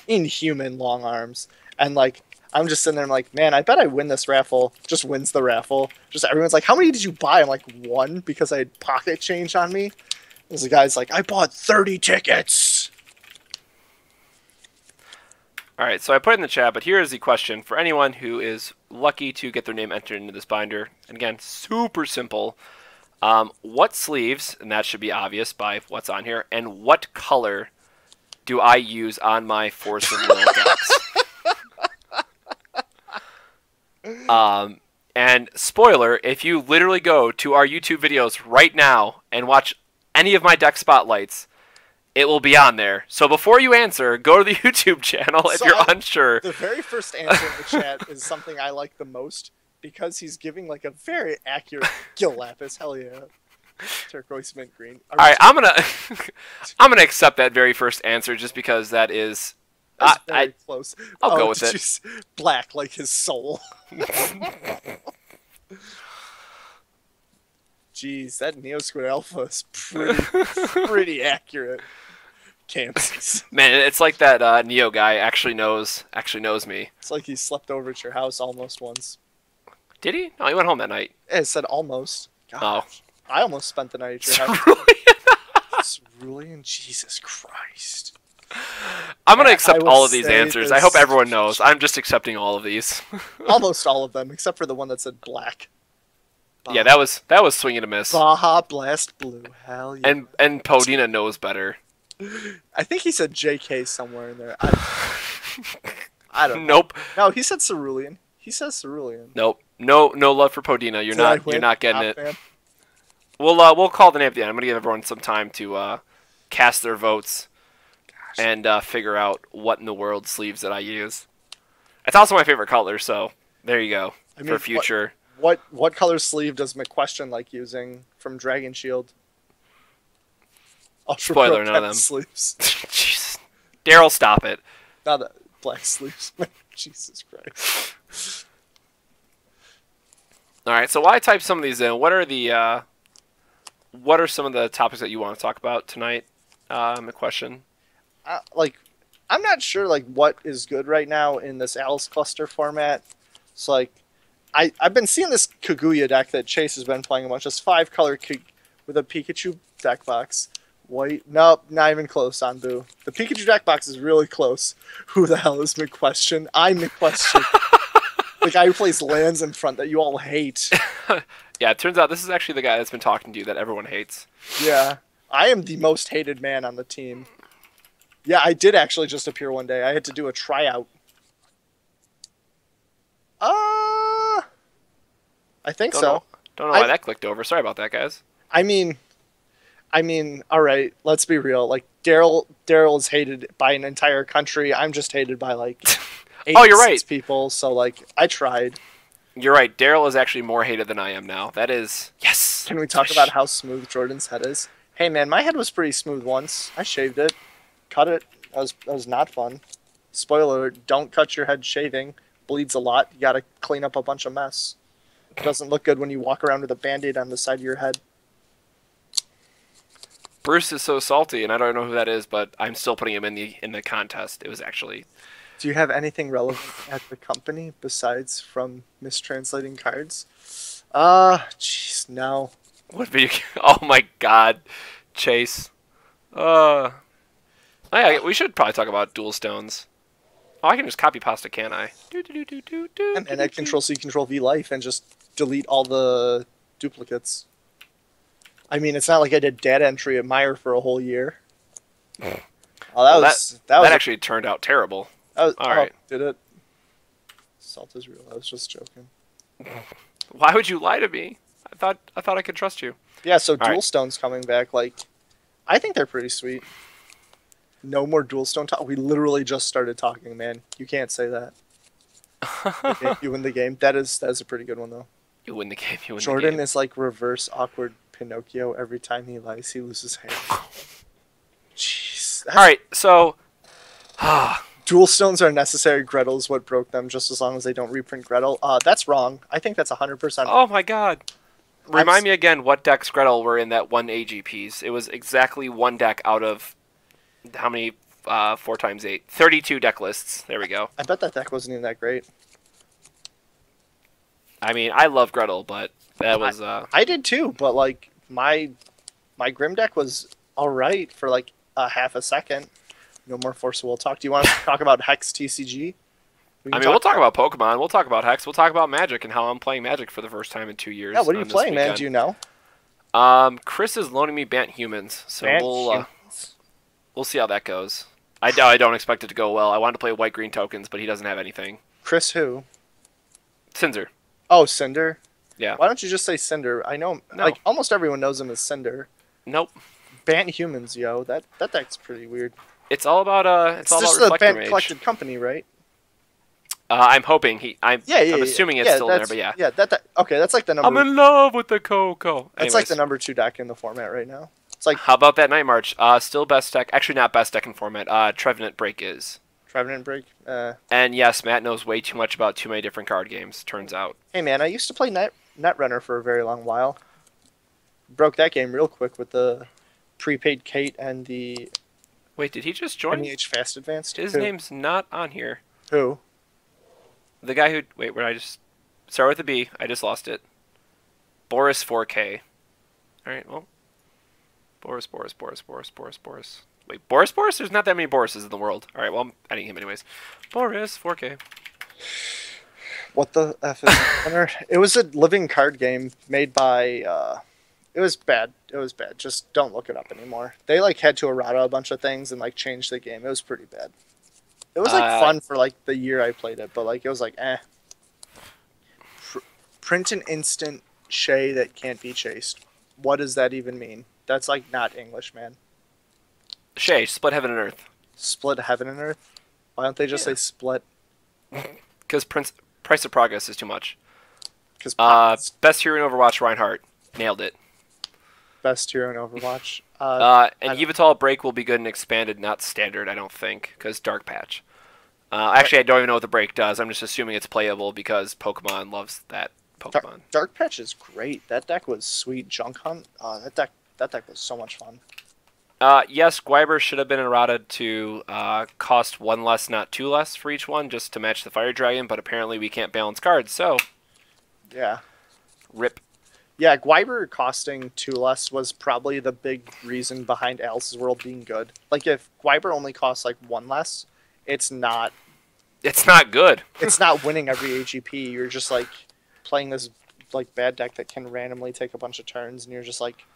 inhuman long arms, and like. I'm just sitting there, I'm like, man, I bet I win this raffle. Just wins the raffle. Just everyone's like, how many did you buy? I'm like, 1, because I had pocket change on me. There's a guy's like, I bought 30 tickets. All right, so I put it in the chat, but here is the question for anyone who is lucky to get their name entered into this binder. And again, super simple. What sleeves, and that should be obvious by what's on here, and what color do I use on my Force of Will decks? And spoiler, if you literally go to our YouTube videos right now and watch any of my deck spotlights, it will be on there. So before you answer, go to the YouTube channel if you're unsure. The very first answer in the chat is something I like the most, because he's giving like a very accurate Gil Lapis. Hell yeah. Turquoise mint green. All right, I'm gonna accept that very first answer just because that is very close. I'll go with it. Black like his soul. Jeez, that Neo Squid Alpha is pretty accurate. Camps. Man, it's like that Neo guy actually knows me. It's like he slept over at your house almost once. Did he? No, he went home that night. Yeah, it said almost. Gosh, oh. I almost spent the night at your house. Cerulean? Jesus Christ. I'm going to accept all of these answers. I hope everyone knows. I'm just accepting all of these. Almost all of them, except for the one that said black. Baja. Yeah, that was swing and a miss. Baja Blast Blue. Hell yeah. And Podina knows better. I think he said JK somewhere in there. I don't know. Nope. No, he said Cerulean. He says Cerulean. Nope. No love for Podina. You're not getting it. Man. We'll call the name at the end. I'm going to give everyone some time to cast their votes. Gosh. And figure out what in the world sleeves that I use. It's also my favorite color, so there you go. For future. What color sleeve does McQuestion like using from Dragon Shield? Spoiler, none of them. Sleeves. Jesus. Daryl, stop it. Not the black sleeves. Jesus Christ. All right, so while I type some of these in, what are some of the topics that you want to talk about tonight? McQuestion. I'm not sure what is good right now in this Alice cluster format. So I've been seeing this Kaguya deck that Chase has been playing a bunch. It's 5-color with a Pikachu deck box. White. Nope, not even close on Boo. The Pikachu deck box is really close. Who the hell is McQuestion? I'm McQuestion. The guy who plays lands in front that you all hate. Yeah, it turns out this is actually the guy that's been talking to you that everyone hates. Yeah. I am the most hated man on the team. Yeah, I did actually just appear one day. I had to do a tryout. I think so. Don't know why that clicked over. Sorry about that, guys. I mean, all right, let's be real. Daryl is hated by an entire country. I'm just hated by 8 oh, you're right. people. So I tried. You're right. Daryl is actually more hated than I am now. That is yes. Can we talk about how smooth Jordan's head is? Hey man, my head was pretty smooth once. I shaved it, cut it. That was not fun. Spoiler alert, don't cut your head shaving. Bleeds a lot. You gotta clean up a bunch of mess. It doesn't look good when you walk around with a Band-Aid on the side of your head. Bruce is so salty, and I don't know who that is, but I'm still putting him in the contest. It was actually. Do you have anything relevant at the company besides from mistranslating cards? Jeez, no. What video? Oh my God, Chase. Yeah, we should probably talk about dual stones. Oh, I can just copy pasta, can't I? And I Control-C, Control-V life and just delete all the duplicates. I mean, it's not like I did data entry at Meyer for a whole year. That actually turned out terrible. All right. Did it? Salt is real. I was just joking. Why would you lie to me? I thought I could trust you. Yeah, so All dual right. stones coming back, like, I think they're pretty sweet. No more dual stone talk. We literally just started talking, man. You can't say that. Okay, you win the game. That is a pretty good one though. You win the game. You win Jordan the game. is like reverse awkward Pinocchio. Every time he lies, he loses hair. Jeez. All right, so Dual stones are necessary. Gretel is what broke them. Just as long as they don't reprint Gretel. That's wrong. I think that's 100%. oh my god. Remind me again what decks Gretel were in that one AGPs. It was exactly one deck out of how many 4 times 8? 32 deck lists. There we go. I bet that deck wasn't even that great. I mean, I love Gretel, but that was I did too, but like my Grim deck was alright for like a half a second. No more Force of Will talk. Do you want to talk about Hex TCG? I mean, we'll talk about Pokemon. We'll talk about Hex. We'll talk about Magic and how I'm playing Magic for the first time in 2 years. Yeah, what are you this playing, man? weekend. Do you know? Chris is loaning me Bant Humans, so Bant we'll see how that goes. I don't expect it to go well. I wanted to play white green tokens, but he doesn't have anything. Chris who? Cinzer. Oh, Cinder. Yeah. Why don't you just say Cinder? I know, No. like almost everyone knows him as Cinder. Nope. Bant Humans, yo. That deck's pretty weird. It's all about It's all just about the Bant Reflect-Refrain. collected company, right? I'm hoping I'm Yeah. assuming it's still there, but yeah. Yeah, okay, that's like the number. I'm in love with the Coco. That's like the number 2 deck in the format right now. It's like How about that Night March? Still best deck. Actually, not best deck in format. Trevenant Break is. Trevenant Break. And yes, Matt knows way too much about too many different card games. Turns out. Hey man, I used to play Netrunner for a very long while. Broke that game real quick with the prepaid Kate and the Wait, did he just join? NEH Fast Advanced. His Who? name's not on here. Who? The guy who wait, where I just start with a B. I just lost it. Boris 4K. All right, well. Boris. Wait, Boris? There's not that many Borises in the world. All right, well, I'm adding him anyways. Boris 4K. What the F is Netrunner? It was a living card game made by. It was bad. It was bad. Just don't look it up anymore. They like had to errata a bunch of things and like change the game. It was pretty bad. It was like fun for like the year I played it, but like it was like eh. Print an instant Shay that can't be chased. What does that even mean? That's like not English, man. Shay, split heaven and earth. Split heaven and earth? Why don't they just say split? Because price of progress is too much. Because best hero in Overwatch, Reinhardt. Nailed it. best hero in Overwatch. And Yveltal Break will be good and expanded, not standard, I don't think, because Dark Patch. Actually, I don't even know what the break does. I'm just assuming it's playable because Pokemon loves that Pokemon. Dark Patch is great. That deck was sweet. Junk Hunt. That deck was so much fun. Yes, Gwyber should have been errata to cost 1 less, not 2 less for each one, just to match the Fire Dragon, but apparently we can't balance cards, so... Yeah. Rip. Yeah, Gwyber costing 2 less was probably the big reason behind Alice's World being good. Like, if Gwyber only costs, like, 1 less, it's not... It's not good. It's not winning every AGP. You're just, like, playing this, like, bad deck that can randomly take a bunch of turns, and you're just, like...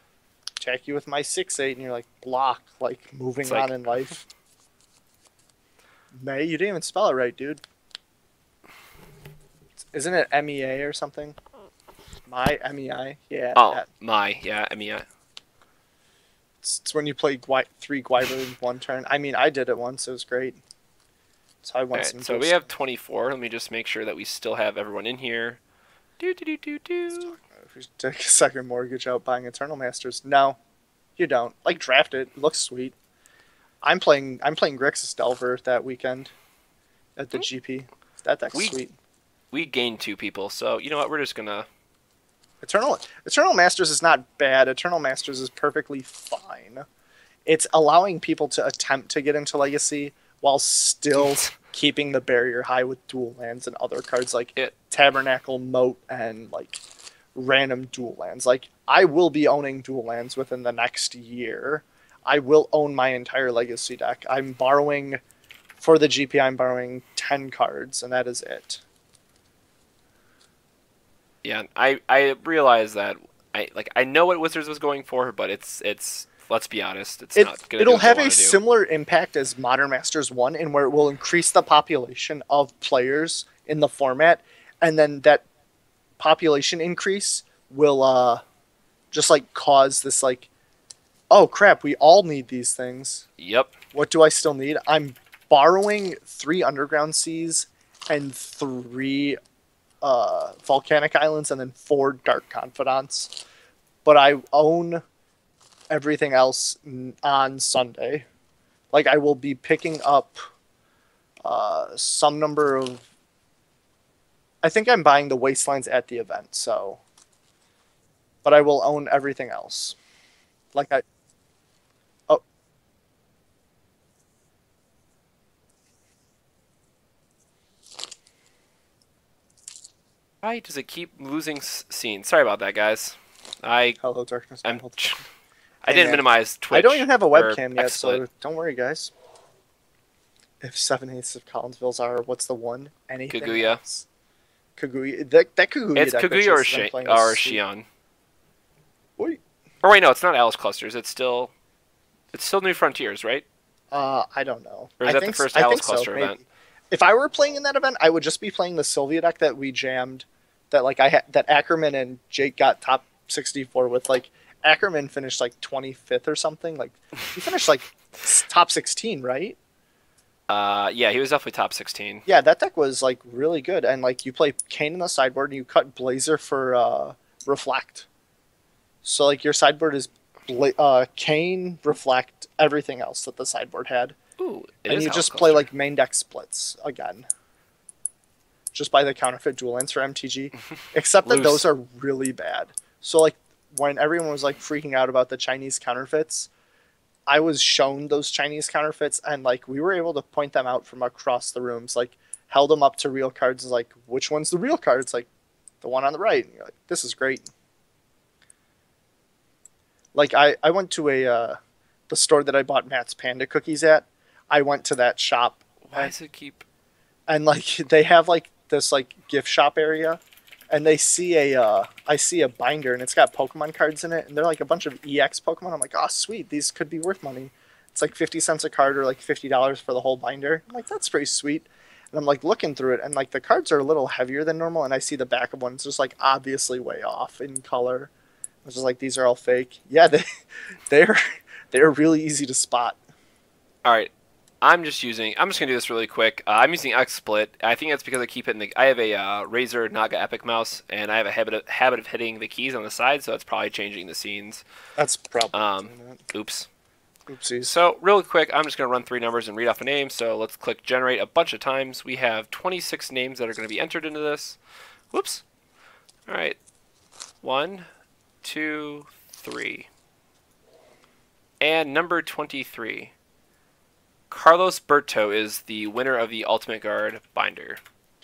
attack you with my 6/8, and you're like, block, like, moving on in life. May, you didn't even spell it right, dude. Isn't it MEA or something? My MEI? Yeah. Oh, MEI. It's when you play 3 Gwyber in 1 turn. I mean, I did it once. It was great. So I won some. So we have 24. Let me just make sure that we still have everyone in here. If we take a second mortgage out buying Eternal Masters. No, you don't. Like, draft it. It looks sweet. I'm playing Grixis Delver that weekend at the GP. That deck's sweet. We gained 2 people, so you know what? We're just gonna... Eternal Masters is not bad. Eternal Masters is perfectly fine. It's allowing people to attempt to get into Legacy while still keeping the barrier high with dual lands and other cards like Tabernacle, Moat, and like random dual lands. Like, I will be owning dual lands within the next year. I will own my entire Legacy deck. I'm borrowing, for the GP, I'm borrowing 10 cards, and that is it. Yeah, I realize that I know what Wizards was going for, but it's let's be honest, it's not gonna It'll do what have they a wanna do. similar impact as Modern Masters 1, in where it will increase the population of players in the format, and then that population increase will just like cause this like, oh crap, we all need these things. Yep. What do I still need? I'm borrowing 3 underground seas and 3 volcanic islands and then 4 dark confidants. But I own everything else on Sunday. Like I will be picking up some number of. I think I'm buying the wastelands at the event, so. But I will own everything else. Like I. Oh. Why does it keep losing scenes? Sorry about that, guys. Hello, darkness. I didn't minimize Twitch. I don't even have a or webcam yet, XSplit. so don't worry, guys. If 7/8 of Collinsville's are, what's the one? Anything Kaguya. else? Kaguya. That Kaguya. It's deck Kaguya or, that's been playing or is sweet. Shion. Wait. Or wait, no, it's not Alice Clusters. It's still New Frontiers, right? I don't know. Or is that the first Alice Cluster event? If I were playing in that event, I would just be playing the Sylvia deck that we jammed. That like that Ackerman and Jake got top 64 with. Like Ackerman finished like 25th or something. Like he finished like top 16, right? Yeah, he was definitely top 16. Yeah, that deck was like really good, and like you play Kane in the sideboard, and you cut Blazer for Reflect. So like your sideboard is Kane, Reflect, everything else that the sideboard had. Ooh, And you just play like main deck splits again. Just buy the counterfeit dual lands for MTG. Except that those are really bad. So like when everyone was like freaking out about the Chinese counterfeits, I was shown those Chinese counterfeits and like we were able to point them out from across the rooms. Like held them up to real cards and like, which one's the real card? It's like the one on the right. And you're like, this is great. Like I went to the store that I bought Matt's Panda cookies at. I went to that shop. Why does it keep? And like they have like this like gift shop area, and I see a binder and it's got Pokemon cards in it, and they're like a bunch of EX Pokemon. I'm like, oh sweet, these could be worth money. It's like 50 cents a card or like $50 for the whole binder. I'm like, that's pretty sweet. And I'm like looking through it, and like the cards are a little heavier than normal, and I see the back of one. It's just like obviously way off in color. I was just like, these are all fake. Yeah, they're really easy to spot. All right. I'm just gonna do this really quick. I'm using XSplit. I think that's because I keep hitting I have a Razer Naga Epic mouse, and I have a habit of hitting the keys on the side, so it's probably changing the scenes. That's probably oops. Oopsies. So real quick, I'm just gonna run 3 numbers and read off a name. So let's click generate a bunch of times. We have 26 names that are gonna be entered into this. Whoops. All right. 1, 2, 3. And number 23. Carlos Berto is the winner of the Ultimate Guard binder.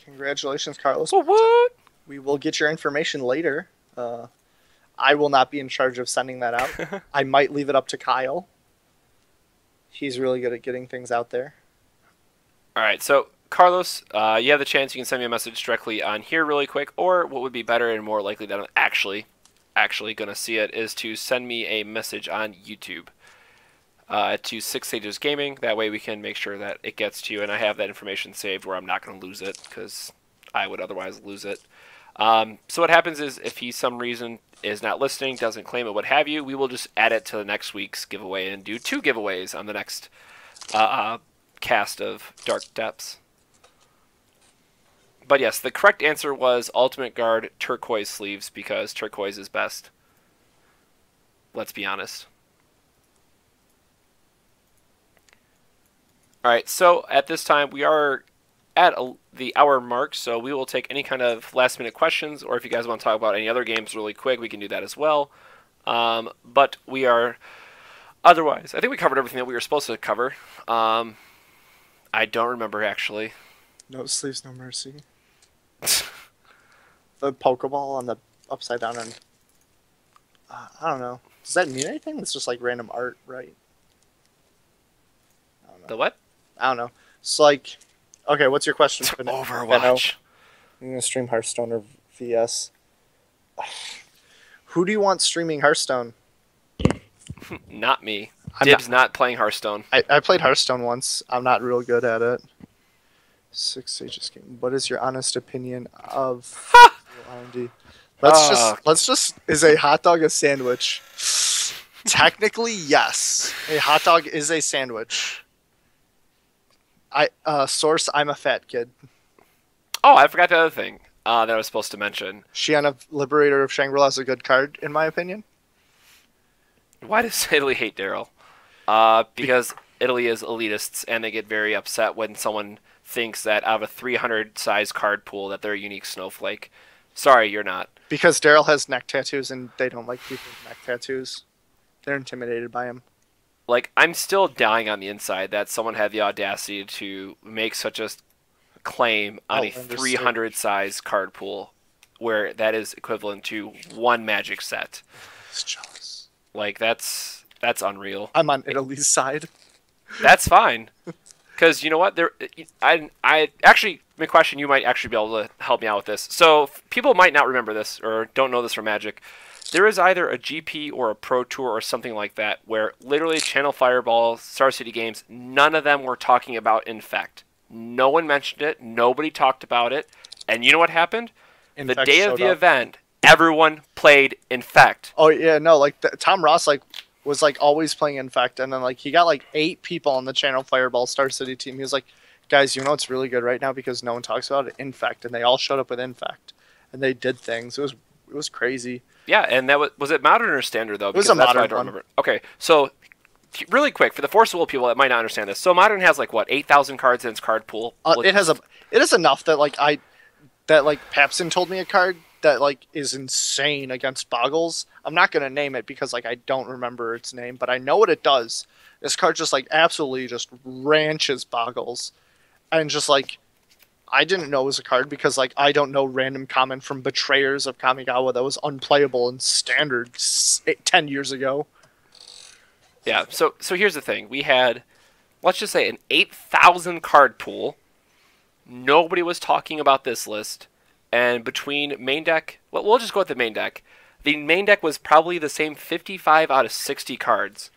Congratulations, Carlos. What? We will get your information later. I will not be in charge of sending that out. I might leave it up to Kyle. He's really good at getting things out there. All right, so Carlos, you have the chance. You can send me a message directly on here really quick, or what would be better and more likely that I'm actually going to see it is to send me a message on YouTube. To 6 Stages Gaming. That way we can make sure that it gets to you, and I have that information saved where I'm not going to lose it, because I would otherwise lose it. So what happens is, if he some reason is not listening, doesn't claim it, what have you, we will just add it to the next week's giveaway and do 2 giveaways on the next cast of Dark Depths. But yes, the correct answer was Ultimate Guard turquoise sleeves, because turquoise is best. Let's be honest. Alright, so at this time we are at the hour mark, so we will take any kind of last minute questions, or if you guys want to talk about any other games really quick, we can do that as well. But we are, otherwise, I think we covered everything that we were supposed to cover. I don't remember actually. No sleeves, no mercy. The Pokeball on the upside down, and I don't know. Does that mean anything? It's just like random art, right? I don't know. The what? I don't know. It's like, okay, what's your question? Overwatch. I'm gonna stream Hearthstone or VS. Who do you want streaming Hearthstone? Not me. Dibs not playing Hearthstone. I played Hearthstone once. I'm not real good at it. Six Sages game. What is your honest opinion of Ha! R&D? Uh, Let's just. Is a hot dog a sandwich? Technically, yes. A hot dog is a sandwich. Source. I'm a fat kid. Oh, I forgot the other thing that I was supposed to mention. Shiana, Liberator of Shangri-La is a good card, in my opinion. Why does Italy hate Daryl? Because Italy is elitists, and they get very upset when someone thinks that out of a 300 size card pool that they're a unique snowflake. Sorry, you're not. Because Daryl has neck tattoos, and they don't like people with neck tattoos. They're intimidated by him. Like, I'm still dying on the inside that someone had the audacity to make such a claim on a 300 size card pool, where that is equivalent to one Magic set. He's jealous. Like, that's unreal. I'm on Italy's side. That's fine. Because you know what? I actually, McQuestion, you might actually be able to help me out with this. So people might not remember this or don't know this from Magic. There is either a GP or a Pro Tour or something like that where literally Channel Fireball, Star City Games, none of them were talking about Infect. No one mentioned it. Nobody talked about it. And you know what happened? Infect the day of the up. event, everyone played Infect. Oh yeah, no, like Tom Ross was always playing Infect, and then he got 8 people on the Channel Fireball Star City team. He was like, guys, you know what's really good right now because no one talks about it? Infect, and they all showed up with Infect, and they did things. It was crazy. Yeah, and that was it modern or standard though? It was a that's modern why I don't one. remember. Okay, so really quick for the Force of Will people that might not understand this. So modern has 8,000 cards in its card pool. It is enough that Papson told me a card that is insane against Boggles. I'm not gonna name it because I don't remember its name, but I know what it does. This card just absolutely just ranches Boggles, and just I didn't know it was a card because I don't know random common from Betrayers of Kamigawa that was unplayable in standard 10 years ago. Yeah, so here's the thing. We had, let's just say, an 8,000 card pool. Nobody was talking about this list. And between main deck, well, we'll just go with the main deck. The main deck was probably the same 55 out of 60 cards.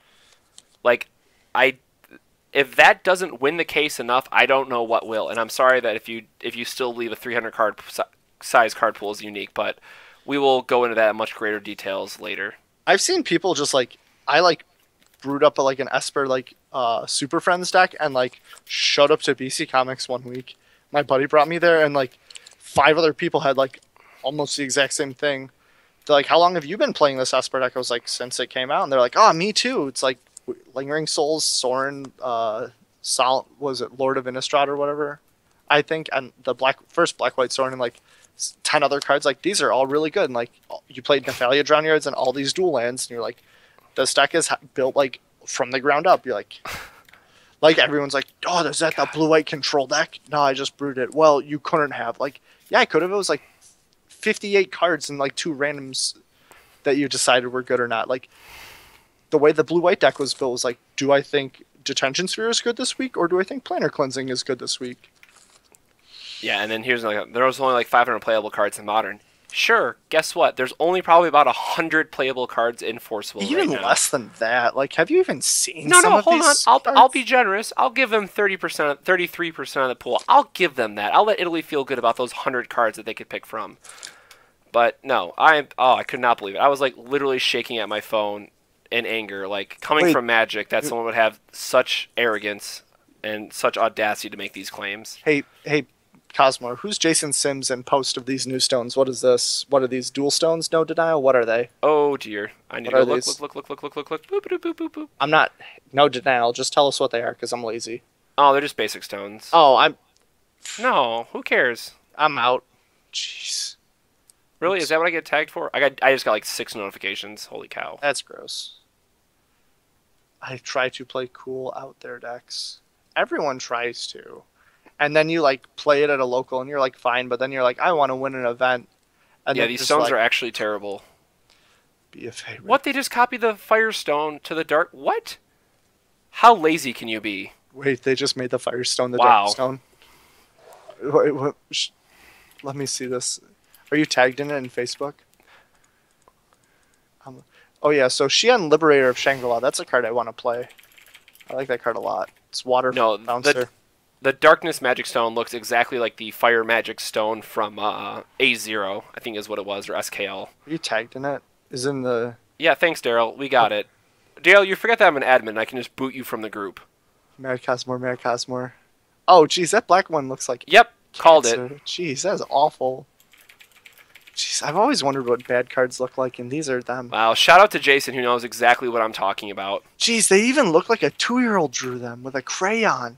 If that doesn't win the case enough, I don't know what will. And I'm sorry that if you still leave a 300 card size card pool as unique, but we will go into that in much greater details later. I've seen people just I brewed up an Esper Super Friends deck and showed up to BC Comics one week. My buddy brought me there and 5 other people had almost the exact same thing. They're like, how long have you been playing this Esper deck? I was like, since it came out. And they're like, oh, me too. It's Lingering Souls, Sorin, was it Lord of Innistrad or whatever? I think, and the first Black-White Sorin and 10 other cards. These are all really good. And you played Nephalia Drownyards and all these dual lands, and you're like, this deck is built from the ground up. You're like everyone's like, oh, is that the blue-white control deck? No, I just brewed it. Well, you couldn't have. Yeah, I could have. It was 58 cards and 2 randoms that you decided were good or not. The way the blue-white deck was built was do I think Detention Sphere is good this week, or do I think Planar Cleansing is good this week? Yeah, and then here's there was only 500 playable cards in Modern. Sure, guess what? There's only probably about 100 playable cards in Force Will even right now. less than that. Have you even seen No, some of hold on. these cards? I'll be generous. I'll give them 30%, 33% of the pool. I'll give them that. I'll let Italy feel good about those 100 cards that they could pick from. But no, I could not believe it. I was literally shaking at my phone in anger, coming from Magic, that someone would have such arrogance and such audacity to make these claims. Hey, Cosmore, who's Jason Sims in post of these new stones? What is this? What are these dual stones? No denial? What are they? Oh dear. I need to go look. Boop, boop, boop, boop, boop. I'm not, no denial, just tell us what they are, because I'm lazy. Oh, they're just basic stones. Oh, No, who cares? I'm out. Jeez. Really? Is that what I get tagged for? I just got 6 notifications. Holy cow. That's gross. I try to play cool out there decks. Everyone tries to. And then you play it at a local and you're fine, but then you're I want to win an event. And yeah, these stones are actually terrible. Be a favorite. What? They just copied the Firestone to the Dark? What? How lazy can you be? Wait, they just made the Firestone the Wow. Dark Stone? Wait, let me see this. Are you tagged in it in Facebook? Oh yeah, so Xian Liberator of Shangri-La. That's a card I want to play. I like that card a lot. It's water bouncer. The Darkness Magic Stone looks exactly like the Fire Magic Stone from A0, I think is what it was, or SKL. Are you tagged in it? Is in the... Yeah, thanks, Daryl. We got it. Daryl, you forget that I'm an admin. I can just boot you from the group. Mad Cosmore, Mad Cosmore. Oh, geez, that black one looks like... Yep, called cancer. it. Jeez, that is awful. Jeez, I've always wondered what bad cards look like, and these are them. Wow, shout out to Jason who knows exactly what I'm talking about. Jeez, they even look like a 2-year-old drew them with a crayon.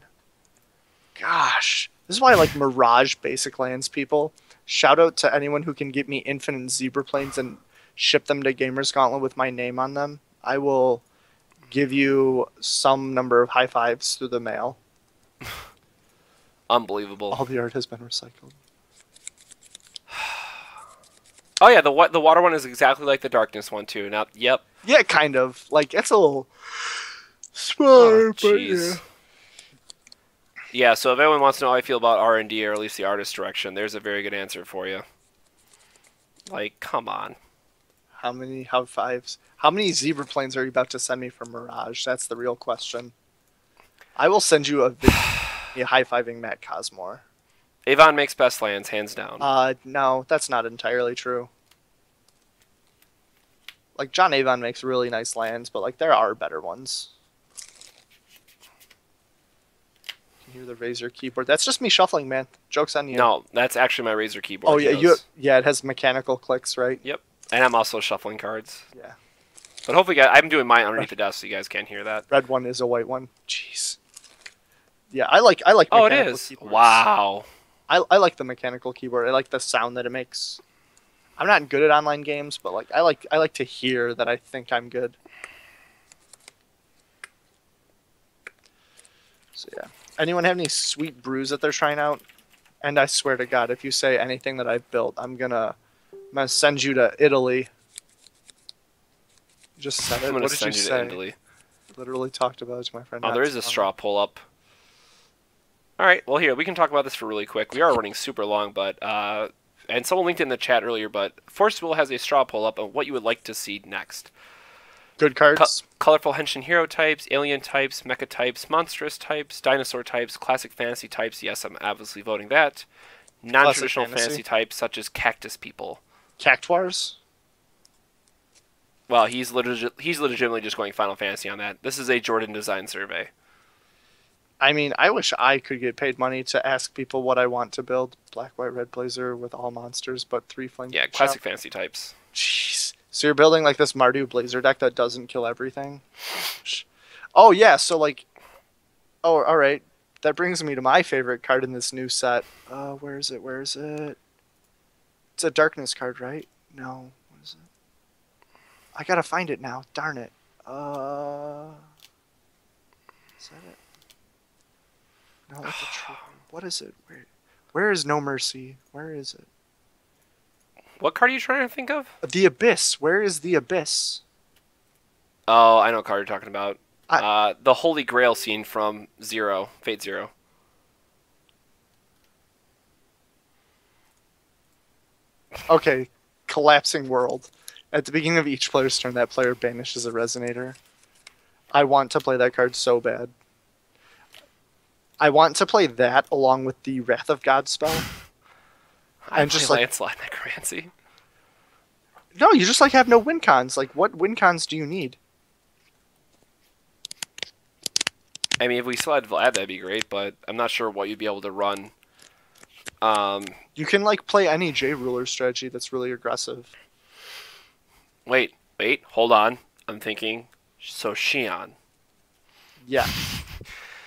Gosh. This is why I like Mirage basic lands, people. Shout out to anyone who can get me infinite zebra planes and ship them to Gamers Gauntlet with my name on them. I will give you some number of high fives through the mail. Unbelievable. All the art has been recycled. Oh yeah, the water one is exactly like the Darkness one too. Now, yep. Yeah, kind of. Like, it's a little smart, Oh, but jeez. yeah. Yeah, so if anyone wants to know how I feel about R&D, or at least the artist direction, there's a very good answer for you. Like, come on. How many high fives? How many zebra planes are you about to send me for Mirage? That's the real question. I will send you a video high-fiving Matt Cosmore. Avon makes best lands, hands down. No, that's not entirely true. Like, John Avon makes really nice lands, but, like, there are better ones. You can hear the Razor keyboard. That's just me shuffling, man. Joke's on you. No, that's actually my Razor keyboard. Oh, yeah, it has mechanical clicks, right? Yep. And I'm also shuffling cards. Yeah. But hopefully, I'm doing mine underneath the desk so you guys can't hear that. Red one is a white one. Jeez. Yeah, I like Oh, it mechanical is. keyboards. Wow. I like the mechanical keyboard. I like the sound that it makes. I'm not good at online games, but like I like to hear that I think I'm good. So yeah. Anyone have any sweet brews that they're trying out? And I swear to God, if you say anything that I've built, I'm gonna send you to Italy. You just said it. I'm going What to did you send you to say? Italy. Literally talked about it to my friend. Oh, there is a straw pull-up. Alright, well here, we can talk about this for really quick. We are running super long, but, and someone linked in the chat earlier, but Force Will has a straw pull-up on what you would like to see next. Good cards. Colorful Henshin hero types, alien types, mecha types, monstrous types, dinosaur types, classic fantasy types. Yes, I'm obviously voting that. Non-traditional fantasy types such as cactus people. Cactuars? Well, he's legitimately just going Final Fantasy on that. This is a Jordan design survey. I mean, I wish I could get paid money to ask people what I want to build. Black, white, red blazer with all monsters, but 3 flame. Yeah, classic fantasy types. Jeez. So you're building like this Mardu blazer deck that doesn't kill everything? Oh, yeah, so like... Oh, alright. That brings me to my favorite card in this new set. Where is it? Where is it? It's a darkness card, right? No. What is it? I gotta find it now. Darn it. Is that it? No, that's a true. What is it? Where is No Mercy? Where is it? What card are you trying to think of? The Abyss. Where is the Abyss? Oh, I know what card you're talking about. The Holy Grail scene from Zero, Fate Zero. Okay, Collapsing World. At the beginning of each player's turn, that player banishes a Resonator. I want to play that card so bad. I want to play that along with the Wrath of God spell. And just like Landslide Necromancy. No, you just like have no win cons. Like, what win cons do you need? I mean, if we still had Vlad, that'd be great, but I'm not sure what you'd be able to run. You can like play any J ruler strategy that's really aggressive. Wait, hold on. I'm thinking. So Xion. Yeah.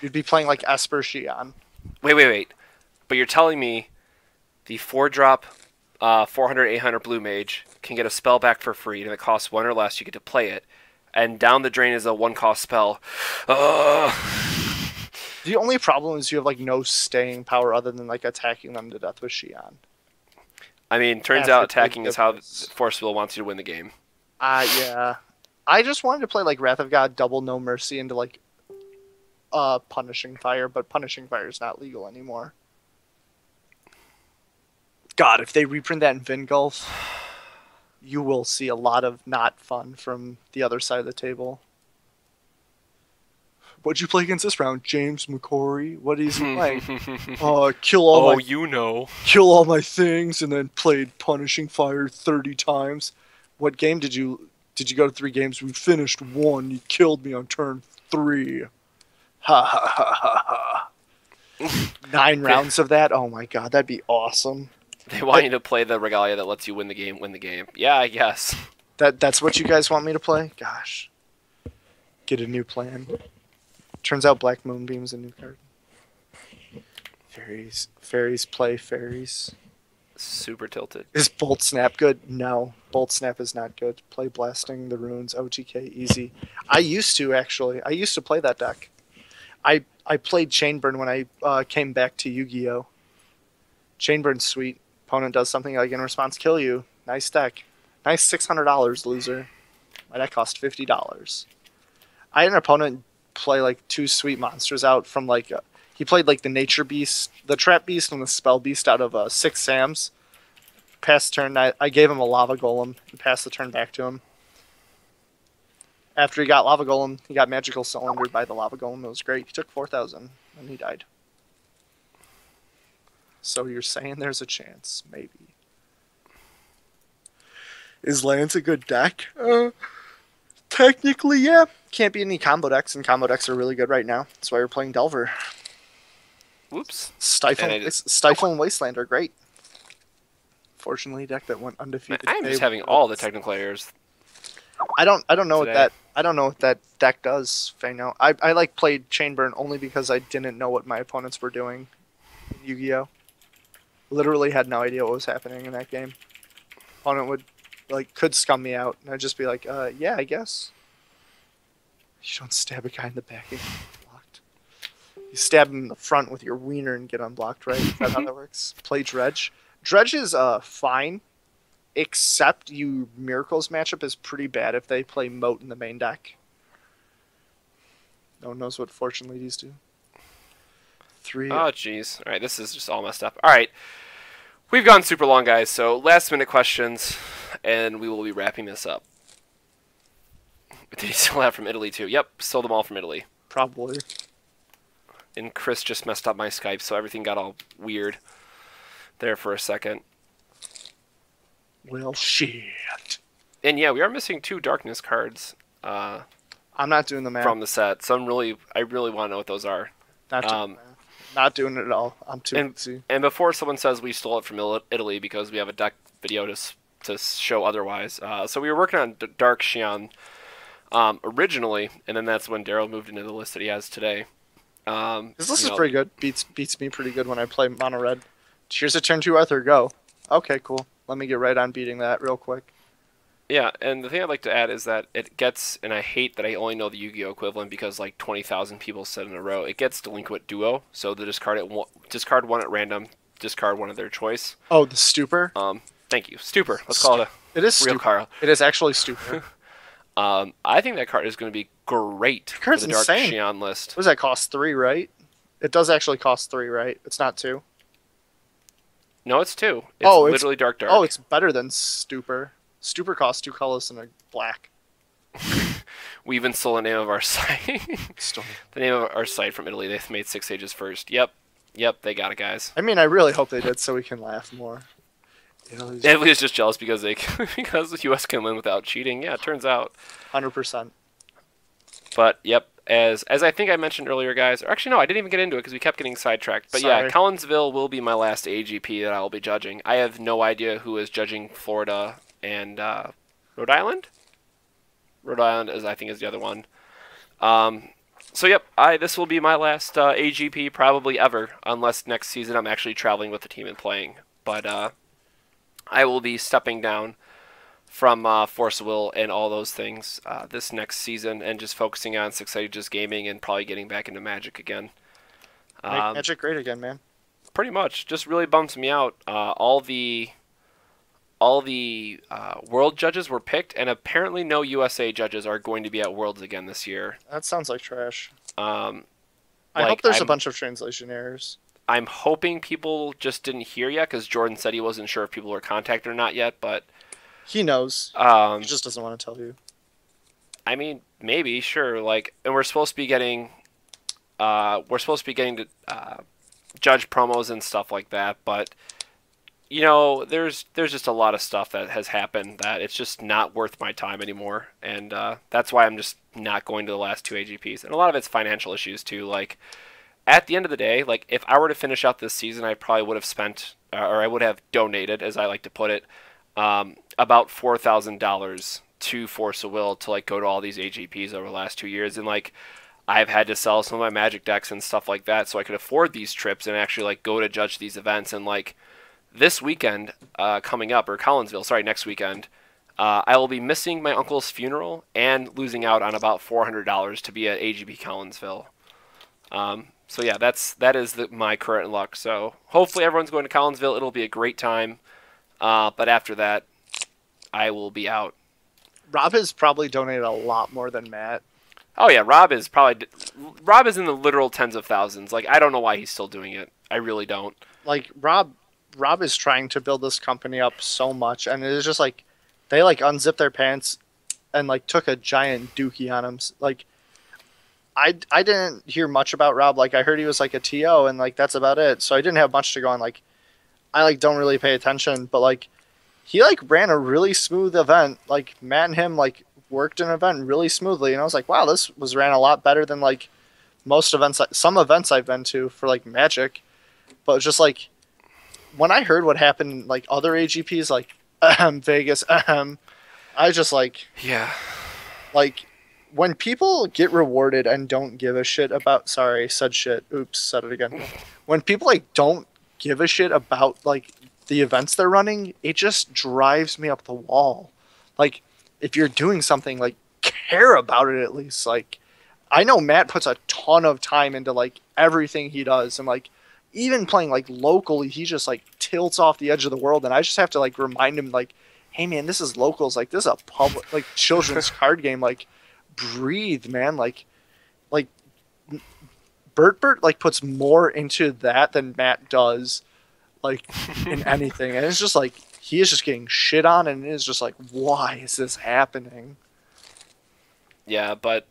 You'd be playing like Esper Xion. Wait. But you're telling me the 4-drop 400, 800 blue mage can get a spell back for free, and it costs 1 or less, you get to play it. And down the drain is a 1-cost spell. The only problem is you have like no staying power other than like attacking them to death with Xion. I mean, turns out attacking is how Force Will wants you to win the game. Yeah. I just wanted to play like Wrath of God, double No Mercy into like Punishing Fire, but Punishing Fire is not legal anymore. God, if they reprint that in Vingulf, you will see a lot of not fun from the other side of the table. What'd you play against this round? James McCory. What is he playing? Kill all my things, and then played Punishing Fire 30 times. What game did you go to 3 games? We finished 1. You killed me on turn 3. Ha ha ha ha ha. 9 rounds of that? Oh my god, that'd be awesome. They want you to play the regalia that lets you win the game. Yeah, I guess. That's what you guys want me to play? Gosh. Get a new plan. Turns out Black Moonbeam's a new card. Fairies play fairies. Super tilted. Is Bolt Snap good? No. Bolt Snap is not good. Play Blasting the Runes, OTK, easy. I used to, actually. I used to play that deck. I played Chainburn when I came back to Yu-Gi-Oh! Chainburn's sweet. Opponent does something like in response kill you. Nice deck. Nice $600, loser. My deck cost $50. I had an opponent play like 2 sweet monsters out from like... he played like the Nature Beast, the Trap Beast, and the Spell Beast out of 6 Sams. Passed turn, I gave him a Lava Golem and passed the turn back to him. After he got Lava Golem, he got Magical Cylindered by the Lava Golem. It was great. He took 4,000 and he died. So you're saying there's a chance, maybe. Is Lance a good deck? Technically, yeah. Can't be any combo decks, and combo decks are really good right now. That's why we're playing Delver. Whoops. Stifle and Wasteland are great. Fortunately, deck that went undefeated. I'm just having all the technical errors. I don't know today. what that deck does, Fano. I like played Chainburn only because I didn't know what my opponents were doing in Yu-Gi-Oh! Literally had no idea what was happening in that game. Opponent would could scum me out, and I'd just be like, yeah, I guess. You don't stab a guy in the back and get unblocked. You stab him in the front with your wiener and get unblocked, right? Is that how that works? Play Dredge. Dredge is fine, except Miracles matchup is pretty bad if they play Moat in the main deck. No one knows what Fortune Ladies do. 3. Oh, jeez. All right, this is just all messed up. All right. We've gone super long, guys, so last-minute questions, and we will be wrapping this up. Did he still have from Italy, too? Yep, stole them all from Italy. Probably. And Chris just messed up my Skype, so everything got all weird there for a second. Well, shit. And yeah, we are missing 2 Darkness cards. I'm not doing the math. From the set, so I really want to know what those are. Not doing it at all. I'm too busy. And before someone says we stole it from Italy because we have a deck video to show otherwise. So we were working on Dark Xian originally, and then that's when Daryl moved into the list that he has today. This list is pretty good. Beats me pretty good when I play mono red. Here's a turn 2 Arthur, go. Okay, cool. Let me get right on beating that real quick. Yeah, and the thing I'd like to add is that it gets, and I hate that I only know the Yu-Gi-Oh! Equivalent because like 20,000 people said in a row, it gets Delinquent Duo, so the discard 1 at random, discard 1 of their choice. Oh, the Stupor? Thank you. Stupor. Let's call it it is real card. It is actually Stupor. I think that card is going to be great for the Dark Xian list. What does that cost? 3, right? It does actually cost 3, right? It's not 2. No, it's 2. It's literally Dark. Oh, it's better than Stupor. Stupor costs 2 colors and a black. We even stole the name of our site. The name of our site from Italy. They made 6 Ages first. Yep, they got it, guys. I mean, I really hope they did so we can laugh more. Italy is just jealous because because the U.S. can win without cheating. Yeah, it turns out. 100%. But yep, as I think I mentioned earlier, guys. Or actually, no, I didn't even get into it because we kept getting sidetracked. But Sorry. yeah, Collinsville will be my last AGP that I will be judging. I have no idea who is judging Florida and Rhode Island. Rhode Island I think is the other one. So yep, this will be my last AGP probably ever, unless next season I'm actually traveling with the team and playing. But I will be stepping down from Force of Will and all those things this next season and just focusing on 6 Ages gaming and probably getting back into Magic again. Make Magic great again, man. Pretty much. Just really bums me out. All the World judges were picked, and apparently no USA judges are going to be at Worlds again this year. That sounds like trash. I hope there's a bunch of translation errors. I'm hoping people just didn't hear yet, because Jordan said he wasn't sure if people were contacted or not yet, but... He knows. He just doesn't want to tell you. I mean, maybe, sure. And we're supposed to be getting We're supposed to be getting to judge promos and stuff like that, but you know, there's just a lot of stuff that has happened that it's just not worth my time anymore, and that's why I'm just not going to the last two AGPs. And a lot of it's financial issues too. Like at the end of the day, like if I were to finish out this season, I probably would have spent, or I would have donated, as I like to put it, about $4,000 to Force of Will to like go to all these AGPs over the last 2 years, and like I've had to sell some of my Magic decks and stuff like that so I could afford these trips and actually like go to judge these events. And like this weekend coming up, or Collinsville, sorry, next weekend, I will be missing my uncle's funeral and losing out on about $400 to be at AGP Collinsville. So yeah, that is my current luck. So hopefully everyone's going to Collinsville. It'll be a great time. But after that, I will be out. Rob has probably donated a lot more than Matt. Oh yeah, Rob is in the literal tens of thousands. Like I don't know why he's still doing it. I really don't. Like Rob is trying to build this company up so much, and it is just like they like unzipped their pants and like took a giant dookie on him. Like I didn't hear much about Rob. Like I heard he was like a TO, and like that's about it. So I didn't have much to go on. Like I like don't really pay attention, but like he like ran a really smooth event. Like Matt and him like worked an event really smoothly, and I was like, wow, this was ran a lot better than like most events, some events I've been to for like Magic. But it's just like when I heard what happened in like other AGPs, like Vegas, I just like, yeah, like when people get rewarded and don't give a shit about, sorry, said shit, oops, said it again. When people like don't give a shit about like the events they're running, it just drives me up the wall. Like if you're doing something, like care about it at least. Like I know Matt puts a ton of time into like everything he does, and like even playing like locally, he just like tilts off the edge of the world, and I just have to like remind him like, hey man, this is locals, like this is a public like children's card game, like breathe, man. Like Bert like puts more into that than Matt does like in anything, and it's just like he is just getting shit on, and it is just like, why is this happening? Yeah, but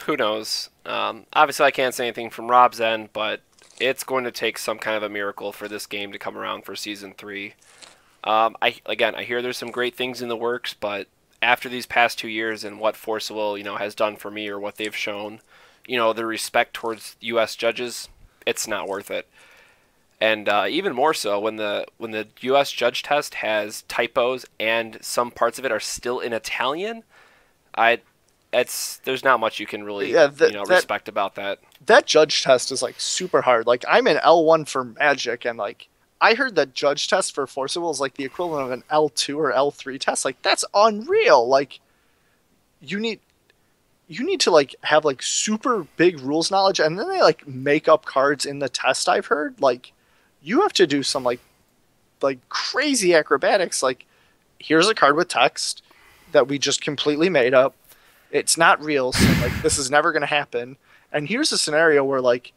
who knows? Obviously I can't say anything from Rob's end, but it's going to take some kind of a miracle for this game to come around for Season 3. I hear there's some great things in the works, but after these past 2 years and what Force of Will, has done for me, or what they've shown, the respect towards U.S. judges, it's not worth it. And even more so when the U.S. judge test has typos and some parts of it are still in Italian, there's not much you can really respect about that. That judge test is like super hard. Like I'm in L1 for Magic, and like I heard that judge test for Force of Will is like the equivalent of an L2 or L3 test. Like that's unreal. Like you need to like have like super big rules knowledge, and then they like make up cards in the test. I've heard like you have to do some like crazy acrobatics. Like here's a card with text that we just completely made up. It's not real, so like this is never going to happen. And here's a scenario where like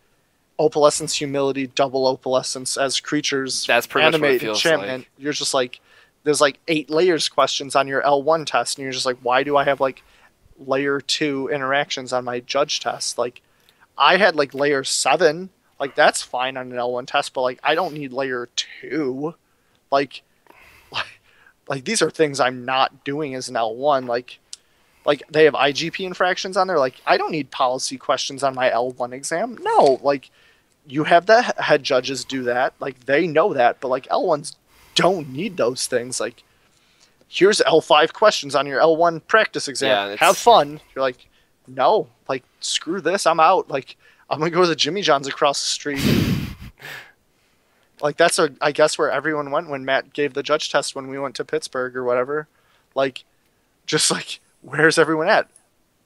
Opalescence, Humility, double Opalescence as creatures. That's pretty much what it feels enchantment. like. You're just like, there's like 8 layers questions on your L1 test, and you're just like, why do I have like layer 2 interactions on my judge test? Like I had like layer 7, like that's fine on an L1 test, but like I don't need layer 2. Like these are things I'm not doing as an L1. Like they have IGP infractions on there. Like I don't need policy questions on my L1 exam. No, like you have the head judges do that. Like they know that, but like L1s don't need those things. Like here's L5 questions on your L1 practice exam. Yeah, have fun. You're like, no, like screw this. I'm out. Like I'm gonna go to the Jimmy John's across the street. Like that's I guess where everyone went when Matt gave the judge test when we went to Pittsburgh or whatever. Like just like, where's everyone at?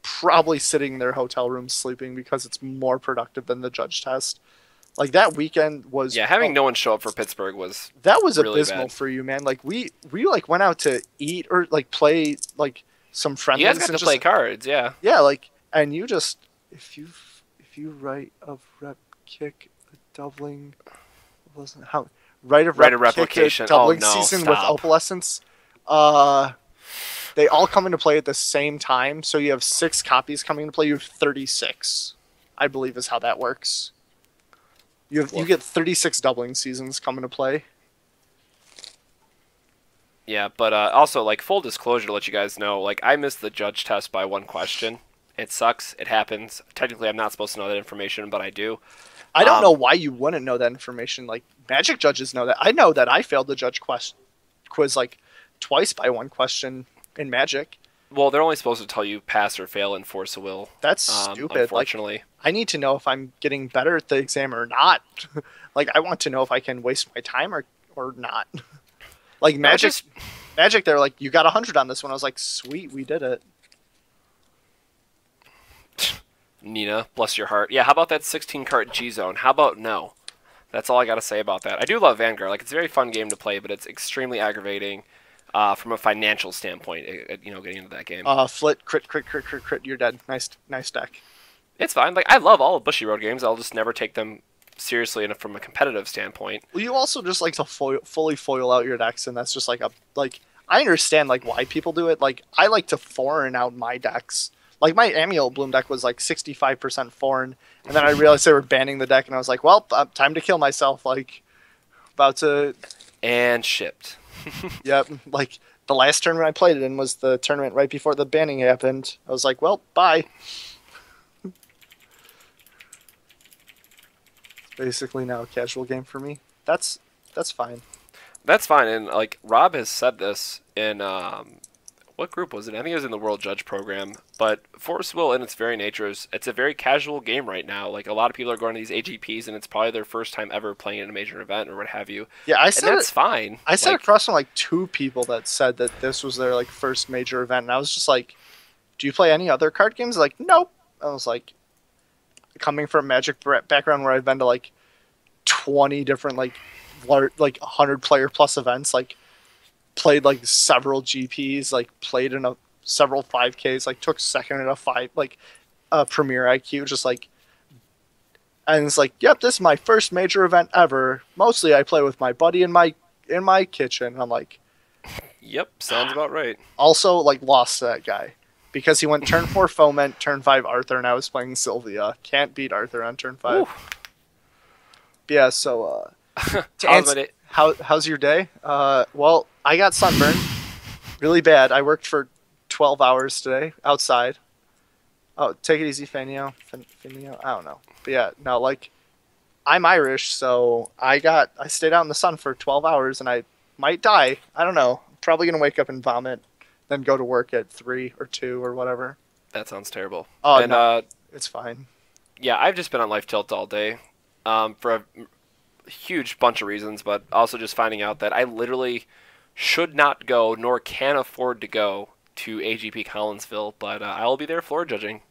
Probably sitting in their hotel rooms sleeping, because it's more productive than the judge test. Like that weekend was having no one show up for Pittsburgh was really abysmal bad for you, man. Like we like went out to eat or like play like some friendlies. You guys got to play cards, yeah. Yeah, like, and you just if you write of rep kick a doubling wasn't how right of replication doubling season with Opalescence. They all come into play at the same time, so you have 6 copies coming into play. You have 36. I believe is how that works. You get 36 doubling seasons come into play. Yeah, but also, like, full disclosure to let you guys know, like, I missed the judge test by one question. It sucks. It happens. Technically, I'm not supposed to know that information, but I do. I don't know why you wouldn't know that information. Like, Magic judges know that. I know that I failed the judge quiz like twice by one question in Magic. Well, they're only supposed to tell you pass or fail and force a will. That's stupid. Unfortunately. Like, I need to know if I'm getting better at the exam or not. Like, I want to know if I can waste my time or not. Like, Magic, they're like, you got 100 on this one. I was like, sweet, we did it. Nina, bless your heart. Yeah, how about that 16-card G-Zone? How about no? That's all I got to say about that. I do love Vanguard. Like, it's a very fun game to play, but it's extremely aggravating from a financial standpoint, getting into that game. Flit, crit, you're dead. Nice deck. It's fine. Like, I love all of Bushy Road games. I'll just never take them seriously enough from a competitive standpoint. Well, you also just like to fully foil out your decks, and that's just like I understand like why people do it. Like, I like to foreign out my decks. Like, my Amulet Bloom deck was like 65% foreign, and then I realized they were banning the deck, and I was like, well, time to kill myself. Like, about to... And shipped. Yep. Like, the last tournament I played it in was the tournament right before the banning happened. I was like, well, bye. It's basically now a casual game for me. That's fine. That's fine, and, like, Rob has said this in... what group was it? I think it was in the World Judge Program. But Force Will, in its very nature, it's a very casual game right now. Like, a lot of people are going to these AGPs, and it's probably their first time ever playing in a major event or what have you. Yeah, that's fine. I sat across from like 2 people that said that this was their like first major event, and I was just like, "Do you play any other card games?" Like, nope. I was like, coming from a Magic background where I've been to like 20 different like 100 player plus events, like. Played like several GPs, like played in several 5Ks, like took second in a Premier IQ, just like, and it's like, yep, this is my first major event ever. Mostly I play with my buddy in my kitchen. I'm like, yep, sounds about right. Also, like, lost to that guy because he went turn 4 Foment, turn 5 Arthur, and I was playing Sylvia. Can't beat Arthur on turn 5. Yeah, so how's your day? Well, I got sunburned really bad. I worked for 12 hours today outside. Oh, take it easy, Fanio. I don't know. But yeah, no, like, I'm Irish, so I stayed out in the sun for 12 hours and I might die. I don't know. I'm probably going to wake up and vomit, then go to work at 3 or 2 or whatever. That sounds terrible. Oh, and, no, it's fine. Yeah, I've just been on Life Tilt all day for a huge bunch of reasons, but also just finding out that I literally should not go nor can afford to go to AGP Collinsville, but I will be there floor judging.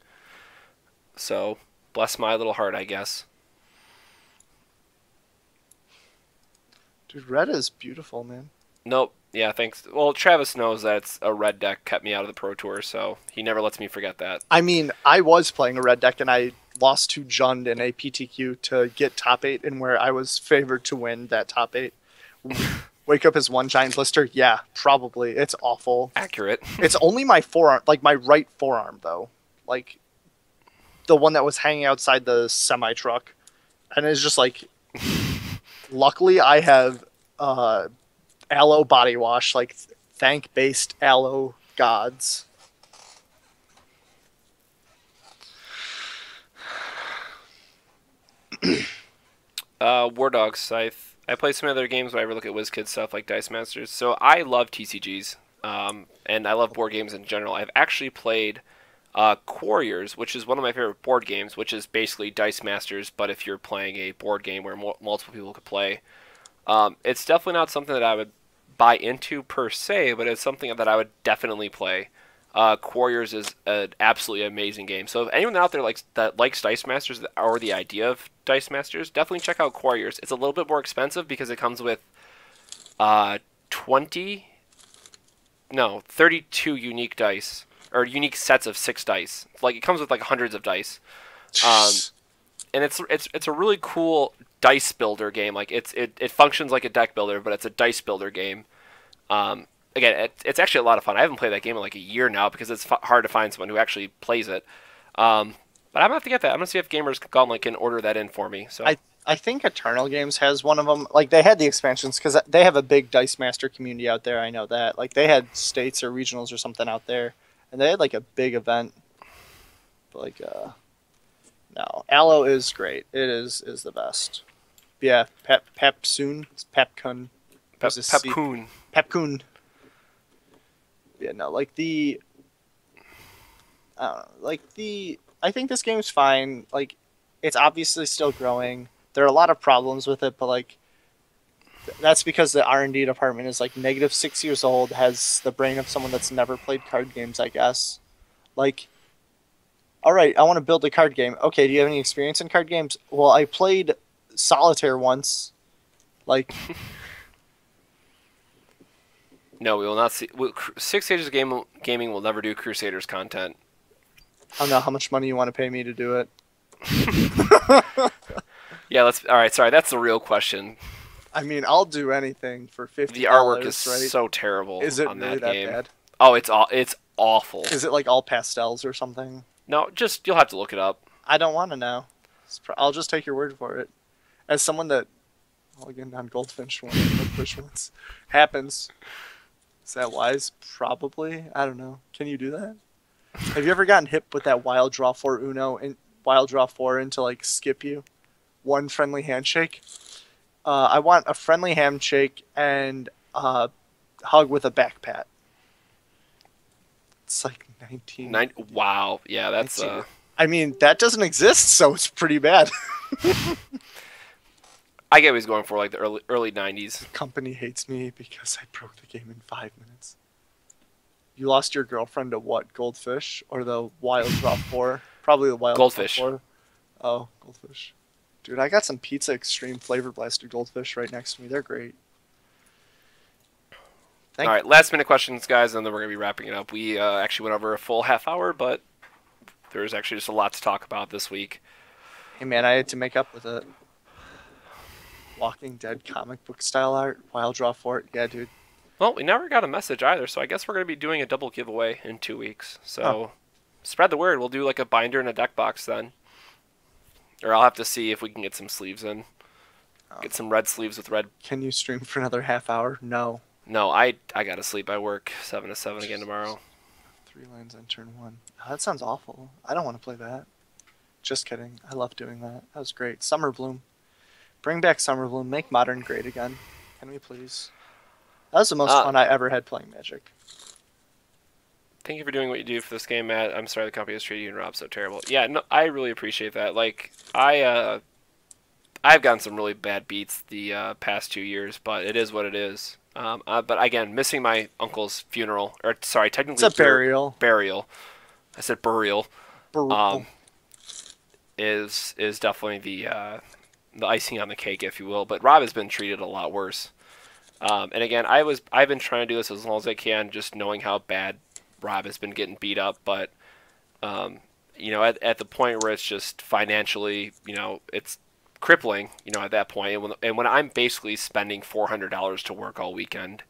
So, bless my little heart, I guess. Dude, red is beautiful, man. Nope. Yeah, thanks. Well, Travis knows that it's a red deck kept me out of the Pro Tour, so he never lets me forget that. I mean, I was playing a red deck, and I lost to Jund in a PTQ to get top 8, and where I was favored to win that top 8. Wake up as one giant blister? Yeah, probably. It's awful. Accurate. It's only my forearm, like my right forearm, though. Like, the one that was hanging outside the semi-truck. And it's just like, luckily I have aloe body wash, like, thank-based aloe gods. War Dogs Scythe. I play some other games where I look at WizKids stuff like Dice Masters. So I love TCGs, and I love board games in general. I've actually played Quarriors, which is one of my favorite board games, which is basically Dice Masters, but if you're playing a board game where multiple people could play. It's definitely not something that I would buy into per se, but it's something that I would definitely play. Quarriors is an absolutely amazing game. So if anyone out there likes Dice Masters or the idea of Dice Masters, definitely check out Quarriors. It's a little bit more expensive because it comes with 32 unique dice, or unique sets of 6 dice. Like, it comes with like hundreds of dice. And it's a really cool dice builder game. Like, it functions like a deck builder, but it's a dice builder game. Again, it's actually a lot of fun. I haven't played that game in like a year now because it's hard to find someone who actually plays it. But I'm gonna have to get that. I'm gonna see if Gamers Gauntlet can order that in for me. So I think Eternal Games has one of them. Like they had the expansions because they have a big Dice Master community out there. I know that. Like they had states or regionals or something out there, and they had like a big event. But like no, Aloe is great. It is the best. Yeah, Pepsoon, Pepcun, Pepcoon. Pepcoon. Yeah, no, like the. I don't know, like the. I think this game's fine. Like, it's obviously still growing. There are a lot of problems with it, but like, that's because the R&D department is like -6 years old, has the brain of someone that's never played card games, I guess. Like, all right, I want to build a card game. Okay, do you have any experience in card games? Well, I played Solitaire once. Like, No, we will not see. 6 Stages of Gaming will never do Crusaders content. I don't know how much money you want to pay me to do it. Yeah, let's. All right, sorry. That's the real question. I mean, I'll do anything for $50. The artwork is right? so terrible. Is it on really that game. bad? Oh, it's awful. Is it like all pastels or something? No, just you'll have to look it up. I don't want to know. I'll just take your word for it. As someone that, well, again, on Goldfish once happens. Is that wise? Probably. I don't know. Can you do that? Have you ever gotten hit with that wild draw 4 Uno and wild draw 4 into like skip you? One friendly handshake. I want a friendly handshake and a hug with a back pat. It's like 19. Wow. Yeah, that's. I mean, that doesn't exist, so it's pretty bad. I get what he's going for, like the early 90s. The company hates me because I broke the game in 5 minutes. You lost your girlfriend to what? Goldfish or the Wild Draw 4? Probably the Wild Goldfish. Draw 4. Oh, Goldfish. Dude, I got some Pizza Extreme Flavor Blasted Goldfish right next to me. They're great. All right, last minute questions, guys, and then we're going to be wrapping it up. We actually went over a full half hour, but there's actually just a lot to talk about this week. Hey, man, I had to make up with it. Walking Dead comic book style art. Wild Draw 4. Yeah, dude. Well, we never got a message either, so I guess we're going to be doing a double giveaway in 2 weeks. So spread the word. We'll do like a binder and a deck box then. Or I'll have to see if we can get some sleeves in. Get some red sleeves with red. Can you stream for another half hour? No. No, I got to sleep. I work 7 to 7 again tomorrow. 3 lines on turn 1. Oh, that sounds awful. I don't want to play that. Just kidding. I love doing that. That was great. Summer Bloom. Bring back Summer Bloom. Make Modern great again. Can we please? That was the most fun I ever had playing Magic. Thank you for doing what you do for this game, Matt. I'm sorry the company has treated you and Rob so terrible. Yeah, no, I really appreciate that. Like, I've gotten some really bad beats the past 2 years, but it is what it is. But again, missing my uncle's funeral, or sorry, technically it's a burial. Burial. I said burial. Burial. Is definitely the icing on the cake, if you will. But Rob has been treated a lot worse. And again, I've been trying to do this as long as I can, just knowing how bad Rob has been getting beat up. But you know, at the point where it's just financially, you know, it's crippling. You know, at that point, and when I'm basically spending $400 to work all weekend,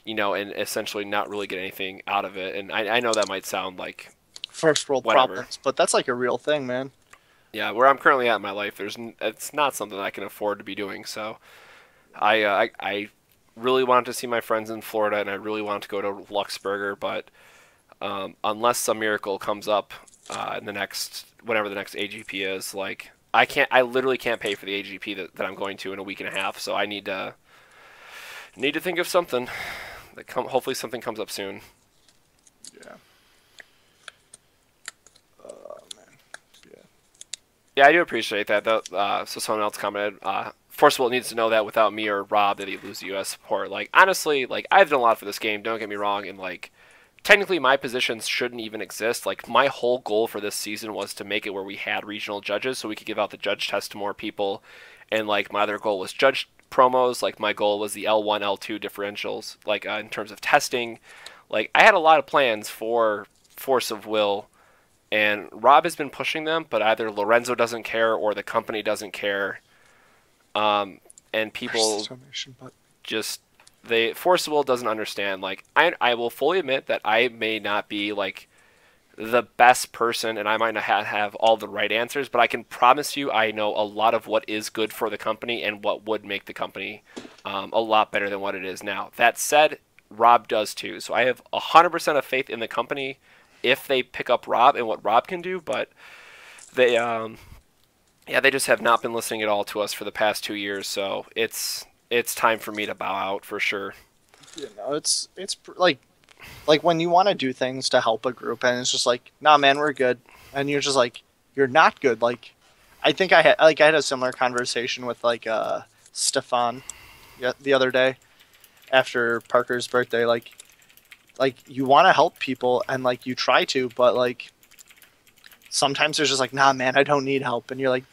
you know, and essentially not really get anything out of it. And I know that might sound like first world problems, but that's like a real thing, man. Yeah, where I'm currently at in my life, it's not something I can afford to be doing. So, I really wanted to see my friends in Florida, and I really wanted to go to Luxburger, but unless some miracle comes up in the next whenever the next AGP is, like I literally can't pay for the AGP that I'm going to in a week and a half. So I need to think of something that hopefully something comes up soon. Yeah. Yeah, I do appreciate that. So someone else commented, Forcible needs to know that without me or Rob that he'd lose the U.S. support. Like, honestly, like, I've done a lot for this game, don't get me wrong, and, like, technically my positions shouldn't even exist. Like, my whole goal for this season was to make it where we had regional judges so we could give out the judge test to more people, and, like, my other goal was judge promos. Like, my goal was the L1, L2 differentials, like, in terms of testing. Like, I had a lot of plans for Force of Will, and Rob has been pushing them, but either Lorenzo doesn't care or the company doesn't care. And people just, Force of Will doesn't understand. Like, I will fully admit that I may not be, like, the best person, and I might not have all the right answers, but I can promise you I know a lot of what is good for the company and what would make the company a lot better than what it is now. That said, Rob does too. So I have 100% of faith in the company if they pick up Rob and what Rob can do, but they they just have not been listening at all to us for the past 2 years, so it's time for me to bow out for sure. You know, it's like when you want to do things to help a group and it's just like, nah man, we're good, and you're just like, you're not good. Like I think I had a similar conversation with like Stefan the other day after Parker's birthday. Like you want to help people and like you try to, but like sometimes there's just like, nah man, I don't need help, and you're like,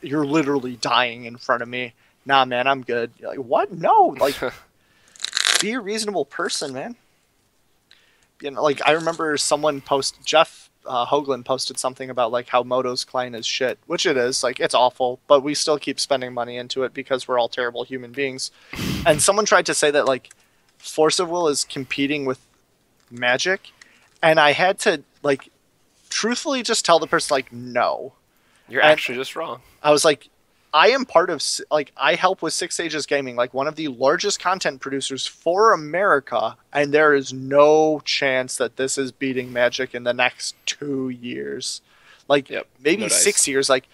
you're literally dying in front of me. Nah man, I'm good. You're like, what? No, like be a reasonable person, man. You know, like I remember Jeff Hoagland posted something about like how Moto's client is shit, which it is. Like it's awful, but we still keep spending money into it because we're all terrible human beings. And someone tried to say that like Force of Will is competing with Magic, and I had to like truthfully just tell the person like, no, you're actually just wrong. I was like, I am part of, like, I help with Six Ages Gaming, like one of the largest content producers for America, and there is no chance that this is beating Magic in the next 2 years. Like, maybe no 6 years. Like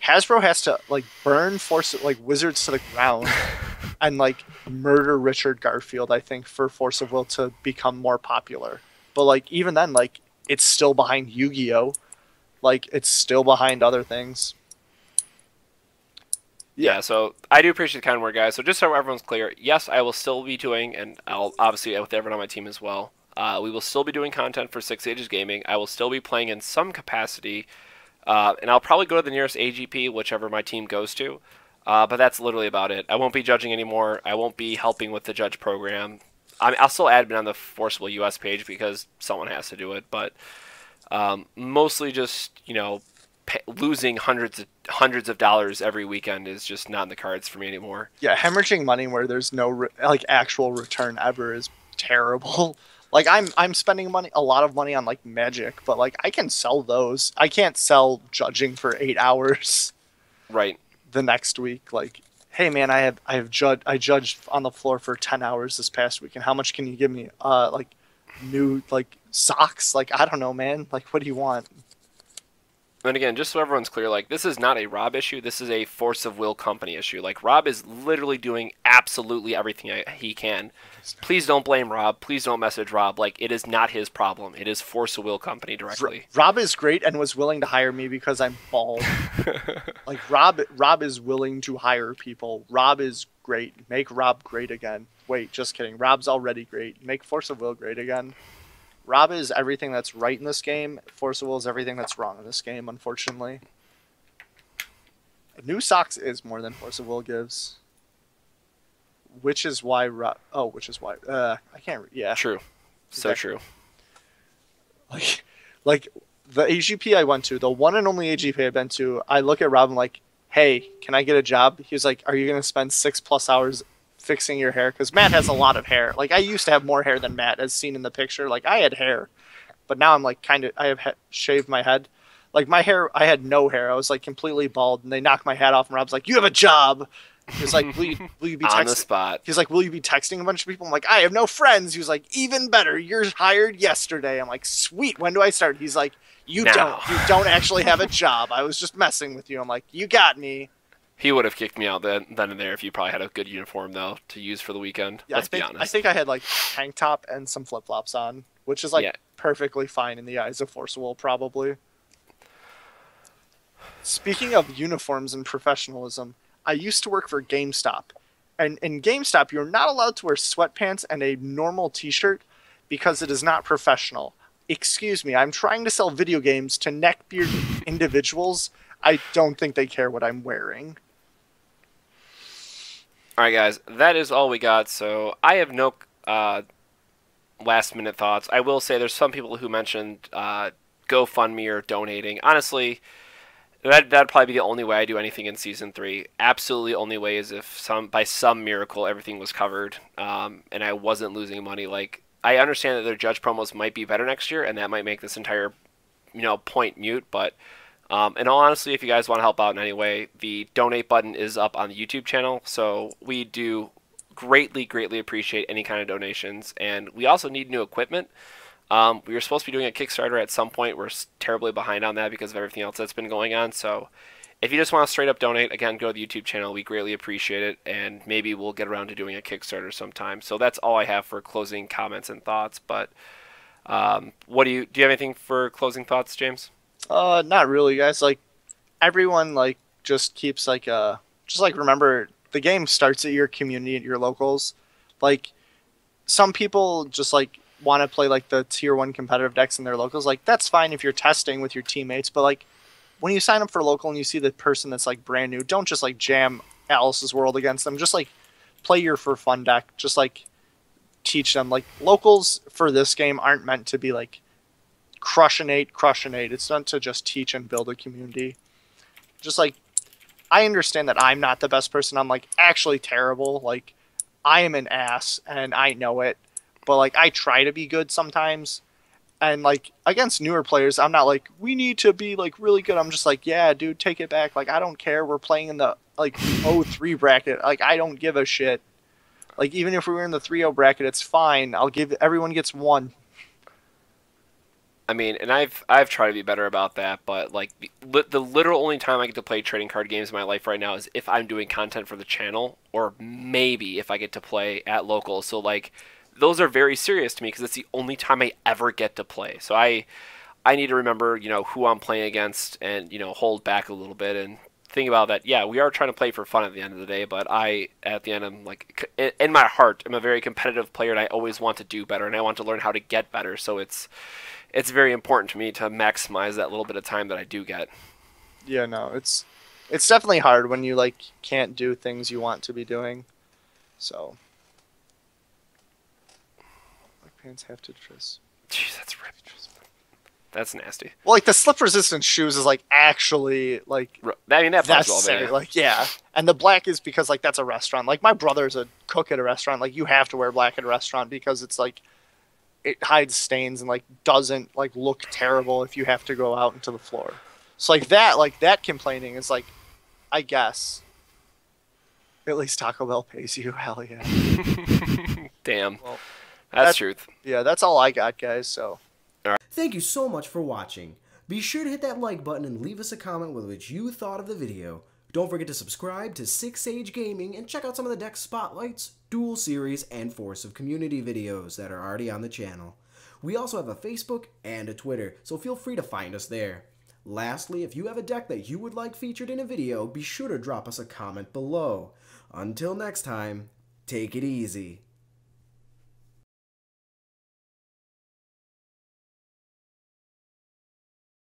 Hasbro has to, like, burn Wizards to the ground and, like, murder Richard Garfield, I think, for Force of Will to become more popular. But, like, even then, like, it's still behind Yu-Gi-Oh! Like, it's still behind other things. Yeah, so I do appreciate the kind word, guys. So just so everyone's clear, yes, I will still be doing, and I'll obviously with everyone on my team as well, we will still be doing content for Six Ages Gaming. I will still be playing in some capacity, and I'll probably go to the nearest AGP, whichever my team goes to. But that's literally about it. I won't be judging anymore. I won't be helping with the judge program. I'll still admin on the Forcible US page because someone has to do it, but mostly just, you know, losing hundreds of dollars every weekend is just not in the cards for me anymore. Yeah, hemorrhaging money where there's no like actual return ever is terrible. Like I'm spending a lot of money on like Magic, but like I can sell those. I can't sell judging for 8 hours. Right. The next week, like, hey man, I judged on the floor for 10 hours this past week, and how much can you give me? Like new like socks? Like I don't know, man. Like what do you want? And again, just so everyone's clear, like, this is not a Rob issue. This is a Force of Will company issue. Like, Rob is literally doing absolutely everything he can. Please don't blame Rob. Please don't message Rob. Like, it is not his problem. It is Force of Will company directly. Rob is great and was willing to hire me because I'm bald. Like, Rob is willing to hire people. Rob is great. Make Rob great again. Wait, just kidding. Rob's already great. Make Force of Will great again. Rob is everything that's right in this game. Force of Will is everything that's wrong in this game, unfortunately. New socks is more than Force of Will gives. Which is why I can't... Yeah. True. So true. Like, the AGP I went to, the one and only AGP I've been to, I look at Rob and like, hey, can I get a job? He was like, are you going to spend 6+ hours fixing your hair? Because Matt has a lot of hair. Like, I used to have more hair than Matt, as seen in the picture. Like, I had hair, but now I'm like I have shaved my head. Like, my hair, I had no hair. I was like completely bald, and they knocked my hat off, and Rob's like, you have a job. He was like, will you be texting? On the spot. He's like, will you be texting a bunch of people? I'm like, I have no friends. He was like, even better, you're hired yesterday. I'm like, sweet, when do I start? He's like, you don't actually have a job. I was just messing with you. I'm like, you got me. He would have kicked me out then and there if you probably had a good uniform, though, to use for the weekend. Yeah, Let's be honest. I think I had, like, tank top and some flip-flops on, which is, like, perfectly fine in the eyes of Force of Will, probably. Speaking of uniforms and professionalism, I used to work for GameStop. And in GameStop, you're not allowed to wear sweatpants and a normal t-shirt because it is not professional. Excuse me, I'm trying to sell video games to neckbeard individuals. I don't think they care what I'm wearing. All right, guys, that is all we got. So I have no last-minute thoughts. I will say there's some people who mentioned GoFundMe or donating. Honestly, that'd probably be the only way I do anything in Season 3. Absolutely only way is if by some miracle everything was covered and I wasn't losing money. Like, I understand that their judge promos might be better next year, and that might make this entire point mute. But in all honesty, if you guys want to help out in any way, the donate button is up on the YouTube channel. So we do greatly appreciate any kind of donations, and we also need new equipment. We were supposed to be doing a Kickstarter at some point. We're terribly behind on that because of everything else that's been going on. So if you just want to straight up donate, again, go to the YouTube channel. We greatly appreciate it, and maybe we'll get around to doing a Kickstarter sometime. So that's all I have for closing comments and thoughts. But what do you have anything for closing thoughts, James? Not really, guys. Like, everyone, like, just keeps, like, just, like, remember, the game starts at your community, at your locals. Like, some people just, like, want to play, like, the tier 1 competitive decks in their locals. Like, that's fine if you're testing with your teammates, but, like, when you sign up for local and you see the person that's, like, brand new, don't just, like, jam Alice's World against them. Just, like, play your for fun deck. Just, like, teach them. Like, locals for this game aren't meant to be, like, crush an 8. It's meant to just teach and build a community. Just, like, I understand that I'm not the best person. I'm, like, actually terrible. Like, I am an ass, and I know it. But, like, I try to be good sometimes. And, like, against newer players, I'm not like, we need to be, like, really good. I'm just like, yeah, dude, take it back. Like, I don't care. We're playing in the, like, 0-3 bracket. Like, I don't give a shit. Like, even if we were in the 3-0 bracket, it's fine. Everyone gets 1. I mean, and I've tried to be better about that, but, like, the literal only time I get to play trading card games in my life right now is if I'm doing content for the channel, or maybe if I get to play at local. So, like, those are very serious to me because it's the only time I ever get to play. So I need to remember, who I'm playing against and, hold back a little bit and think about that. Yeah, we are trying to play for fun at the end of the day, but at the end, I'm like, in my heart, I'm a very competitive player and I always want to do better and I want to learn how to get better. So it's very important to me to maximize that little bit of time that I do get. Yeah, no, it's definitely hard when you, like, can't do things you want to be doing. So. Pants have to dress. Jeez, that's ripped. That's nasty. Well, like, the slip resistant shoes is, like, actually, like, I mean, that necessary. Like, yeah. And the black is because, like, that's a restaurant. Like, my brother's a cook at a restaurant. Like, you have to wear black at a restaurant because it's, like, it hides stains and, like, doesn't, like, look terrible if you have to go out into the floor. So, like, that complaining is, like, I guess, at least Taco Bell pays you. Hell yeah. Damn. Well, that's truth. Yeah, that's all I got, guys, so. Thank you so much for watching. Be sure to hit that like button and leave us a comment with what you thought of the video. Don't forget to subscribe to Six Sage Gaming and check out some of the deck spotlights, duel series, and Force of Community videos that are already on the channel. We also have a Facebook and a Twitter, so feel free to find us there. Lastly, if you have a deck that you would like featured in a video, be sure to drop us a comment below. Until next time, take it easy.